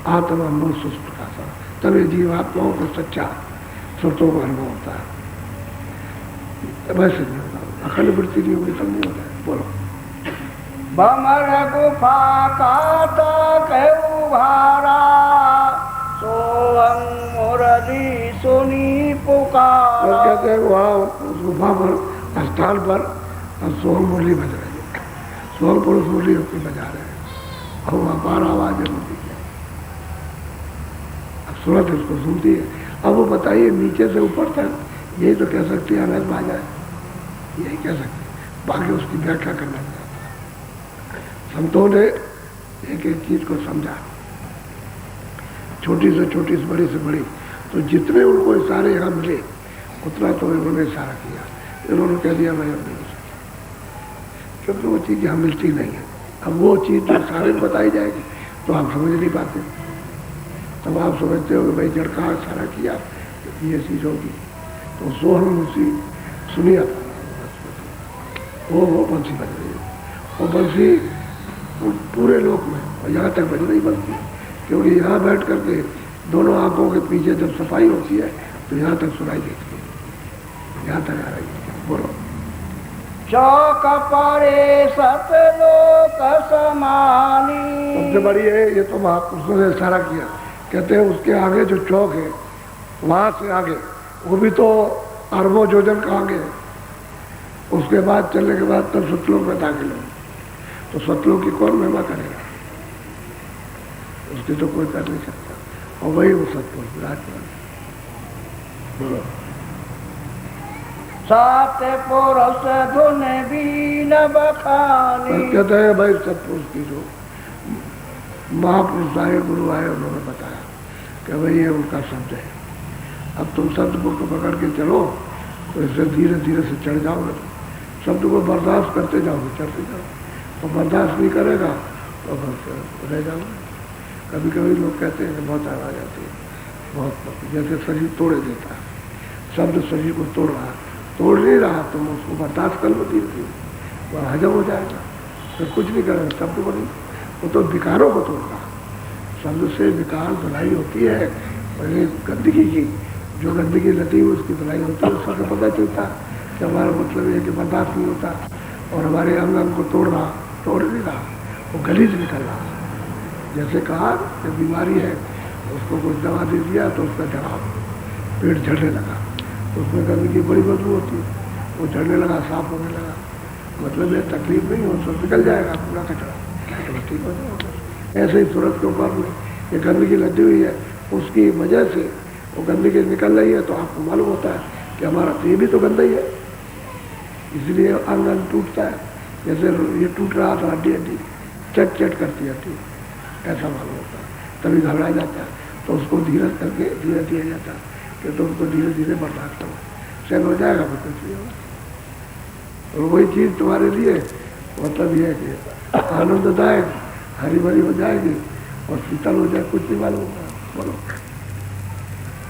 आत्मा मूल सुस्त का सा, तभी जीवात्माओं को सच्चा सत्यों का अनुभव होता है। वैसे नहीं होता, अखंड वृत्ति नहीं होगी तब नहीं होता है। बोलो भमर गुफा का भारा, सोहम मुरली सुनी पुकार। कहते हैं वहाँ उस गुफा पर, स्थान पर सोहम मुरली बज रही है, सोहम पुरुष मुरली होती बजा रहे हैं, और वहाँ बार आवाज होती है। अब सूरत इसको सुनती है। अब वो बताइए नीचे से ऊपर तक यही तो कह सकती है अनंत बाजा है, यही कह सकते, बाकी उसकी व्याख्या करना चाहता है। संतों ने एक एक चीज को समझा, छोटी से छोटी से बड़ी, तो जितने उनको इशारे यहाँ मिले उतना तो इन्होंने इशारा किया। इन्होंने कह दिया मैं अब नहीं हो सकती, क्योंकि वो चीज़ यहाँ मिलती नहीं है। अब वो चीज़ जो इशारे में बताई जाएगी तो आप समझ नहीं पाते, तब आप समझते हो कि भाई जड़ का इशारा किया तो ये चीज़ होगी। तो सोहम उसी सुनिया वो बंसी बज रही है, वो बंसी पूरे लोक में, और यहाँ तक बज रही बंसी, क्योंकि यहाँ बैठ करके दोनों आंखों के पीछे जब सफाई होती है तो यहाँ तक सुनाई देती है, यहाँ तक आ रही है। बोलो चौक पड़े सतलोक समानी। सबसे बड़ी है ये तो महापुरुषों ने इशारा किया, कहते हैं उसके आगे जो चौक है वहाँ से आगे, वो भी तो अरबों जोजन का आगे है, उसके बाद चलने के बाद तब सतलोक में दाखिल हो, तो सतलोक की कौन महिमा करेगा, उसकी तो कोई कर नहीं सकता, और वही वो सतपुरुष विराजमान। बोलो सात पुरुष धुन बीन बखानी। कहते हैं भाई सतपुरुष की जो महापुरुष आए, गुरु आए, उन्होंने बताया कि भाई ये उनका शब्द है। अब तुम शब्द को पकड़ के चलो तो इससे धीरे धीरे से चढ़ जाओगे, शब्द को बर्दाश्त करते जाओगे, चढ़ते जाओ, और बर्दाश्त नहीं करेगा तो बस रह जाओगे। कभी कभी लोग कहते हैं कि बहुत आवाज आती है, बहुत, जैसे शरीर तोड़े देता है, शब्द शरीर को तोड़ रहा, तोड़ नहीं रहा, तुम उसको बर्दाश्त कर लो धीरे धीरे, वह हजम हो जाएगा, फिर कुछ नहीं करेगा, शब्द को नहीं, वो तो विकारों को तोड़ रहा। शब्द से विकार धुलाई होती है, और ये गंदगी की जो गंदगी लगी है उसकी धुलाई होती है, उसका पता चलता है कि हमारा मतलब है कि बर्दाश्त नहीं होता, और हमारे अंग अंग को तोड़ रहा, तोड़ नहीं रहा, वो गलीज निकल रहा। जैसे कहा कि बीमारी है उसको कुछ दवा दे दिया तो उसका जवाब पेट झड़ने लगा, तो उसमें गंदगी बड़ी बदबू होती है, वो झड़ने लगा, साफ होने लगा, मतलब ये तकलीफ नहीं हो, सब निकल जाएगा पूरा कचरा, तो ठीक हो जाएगा। ऐसे ही सूरत के ऊपर में ये गंदगी लगी हुई है, उसकी वजह से वो गंदगी निकल रही है, तो आपको मालूम होता है कि हमारा ये भी तो गंदा ही है, इसलिए अंग अंग टूटता है। जैसे ये टूट रहा था, हड्डी हड्डी चट चट करती हड्डी, ऐसा मालूम होता है, तभी घबरा जाता है, तो उसको धीरज करके धीरे दिया जाता है कि तो उसको धीरे धीरे बर्दाश्त करो, सहन हो जाएगा, फिर कुछ नहीं होगा। और वही चीज़ तुम्हारे लिए मतलब ये है कि आनंददायक हरी भरी हो जाएगी और शीतल हो जाए, कुछ नहीं मालूम होगा। बोलो।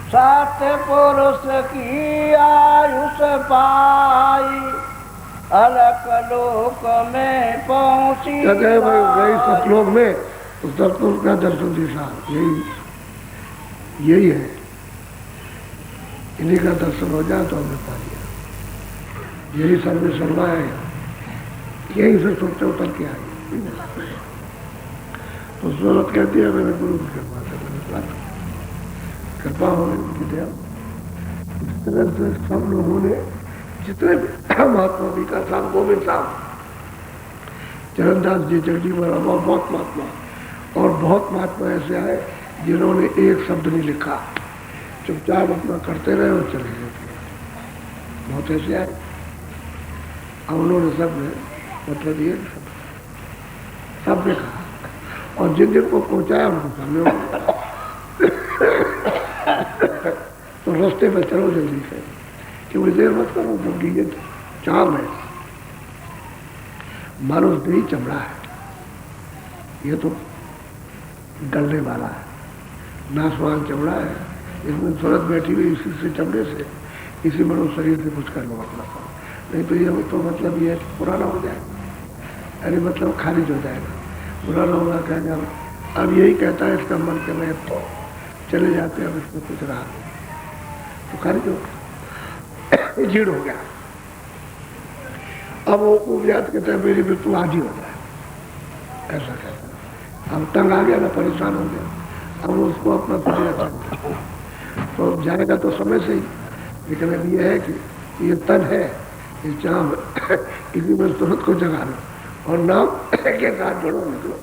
सात पुरुष की आयुष पाई, अलग लोक में पहुंची गई सतलोक में, तो सतलोक का दर्शन दिशा यही है, इन्हीं का दर्शन हो जाए तो हमने पा लिया। यही सर्वे सर्वा है, यही से सोचते उतर के आए। तो सूरत कहती है मेरे गुरु की कृपा से, मैंने कृपा होने उनकी दया। इस तरह से सब लोगों ने, जितने भी महात्मा विकास साहब, गोविंद साहब, चरणदास जी, जगजी महाराज और बहुत महात्मा, और बहुत महात्मा ऐसे आए जिन्होंने एक शब्द नहीं लिखा, चुपचाप अपना करते रहे और चले गए। बहुत ऐसे आए, अब उन्होंने सब ने मतलब ये सब ने कहा, और जिन जिन को पहुंचाया उनको सामने तो रास्ते पर चलो जल्दी से, क्योंकि देर मत करो, क्योंकि ये चाम है, मानो नहीं चमड़ा है, ये तो गलने वाला है, नासवान चमड़ा है, इसमें सूरत बैठी हुई इसी से चमड़े से, इसी मनुष्य शरीर से कुछ कर लो अपना काम, नहीं तो ये तो मतलब ये पुराना हो जाएगा, अरे मतलब खारिज हो जाएगा, पुराना होगा कहेगा अब यही कहता है इसका मन के मैं तो चले जाते हैं, अब इसमें कुछ रहा तो खारिज हो झीड़ हो गया। अब वो उपजात कहता है मेरी मृत्यु आज ही हो जाए, ऐसा कहता है। अब तंग आ गया ना, परेशान हो गया, अब उसको अपना शरीर अच्छा तो जाएगा तो समय से ही, लेकिन अब ये है कि ये तन है, ये चाम इसी में तुरंत को जगा लो और नाम के साथ जोड़ो, निकलो।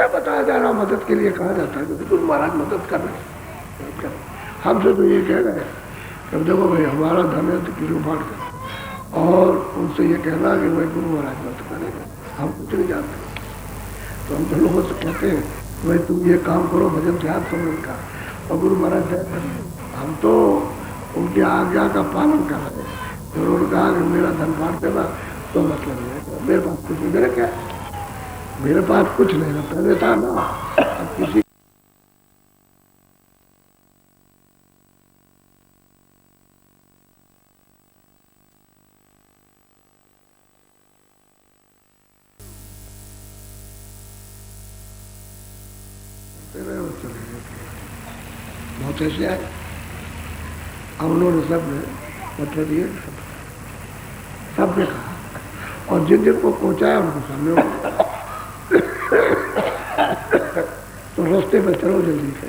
बताया जा रहा, मदद के लिए कहा जाता है क्योंकि तुम महाराज मदद कर रहे, हमसे तो ये कह रहे हैं कि देखो भाई हमारा धन है तो किलो बांट कर, और उनसे ये कहना कि भाई गुरु महाराज मदद करेंगे, हम कुछ नहीं जानते। तो हम तो लोगों से कहते हैं भाई तुम ये काम करो, भजन ध्यान समझ का, और गुरु महाराज हम तो उनकी आज्ञा का पालन कर रहे हैं। तो उन्होंने कहा कि मेरा धन बांट देना, तो मतलब है मेरे पास कुछ नहीं, मेरे क्या मेरे पास कुछ नहीं ना, पहले था ना, अब किसी बहुत ऐसे आए, अब उन्होंने सब ने मतलब ये सब ने कहा, और जिन जिन को पहुंचाया उनको सामने तो रास्ते पर चलो जल्दी से,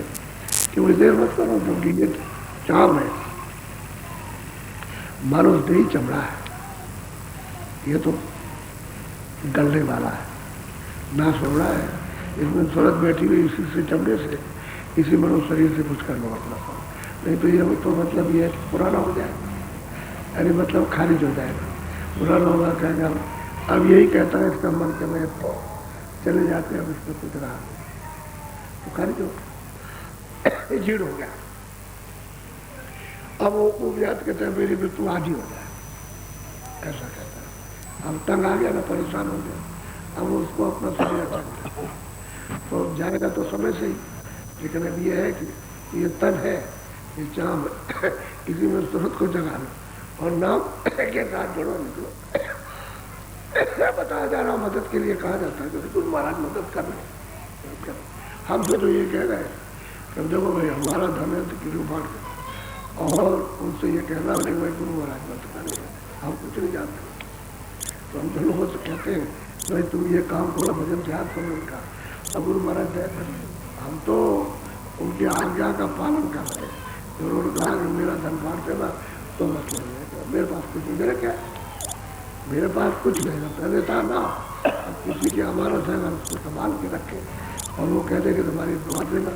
क्योंकि देर मत करो, क्योंकि ये चाम है, मानो नहीं चमड़ा है, ये तो गलने वाला है, नाश हो रहा है, इसमें सूरत बैठी हुई इसी से चमड़े से, इसी मनुष्य शरीर से कुछ कर लो अपना काम, नहीं तो ये तो मतलब ये पुराना हो जाएगा, अरे मतलब खारिज हो जाएगा, पुराना होगा कहेगा अब यही कहता है इसका मन के मैं तो चले जाते हैं, अब इसमें कुछ रहा तो खारिज हो झीड़ हो गया। अब वो उपजात कहते हैं मेरी मृत्यु आज ही हो जाए, ऐसा कहता है। अब तंग आ गया ना, परेशान हो गया, अब उसको अपना शरीर अच्छा तो जाएगा तो समय से ही, लेकिन अब ये है कि ये तन है, ये चाम इसी में सूरत को जगा लो और नाम के साथ जोड़ो, निकलो। बताया जा रहा, मदद के लिए कहा जाता है क्योंकि तुम महाराज मदद कर रहे, हमसे तो ये कह रहे हैं कि देखो भाई हमारा धन है तो किलो बांट कर, और उनसे ये कहना नहीं भाई गुरु महाराज मदद करेंगे, हम कुछ नहीं जानते। तो हम तो लोगों से कहते हैं भाई तुम ये काम करो, भजन ध्यान समझ का, अब गुरु महाराज दया करें, हम तो उनकी आज्ञा का पालन कर रहे हैं। उन्होंने कहा कि मेरा धन बांट देना तो मत लेना, मेरे पास कुछ नहीं, मेरे क्या, मेरे पास कुछ नहीं था, पहले था ना। अब किसी की अमानत है, अगर उसको संभाल के रखे और वो कहते कि तुम्हारी दुआ देना,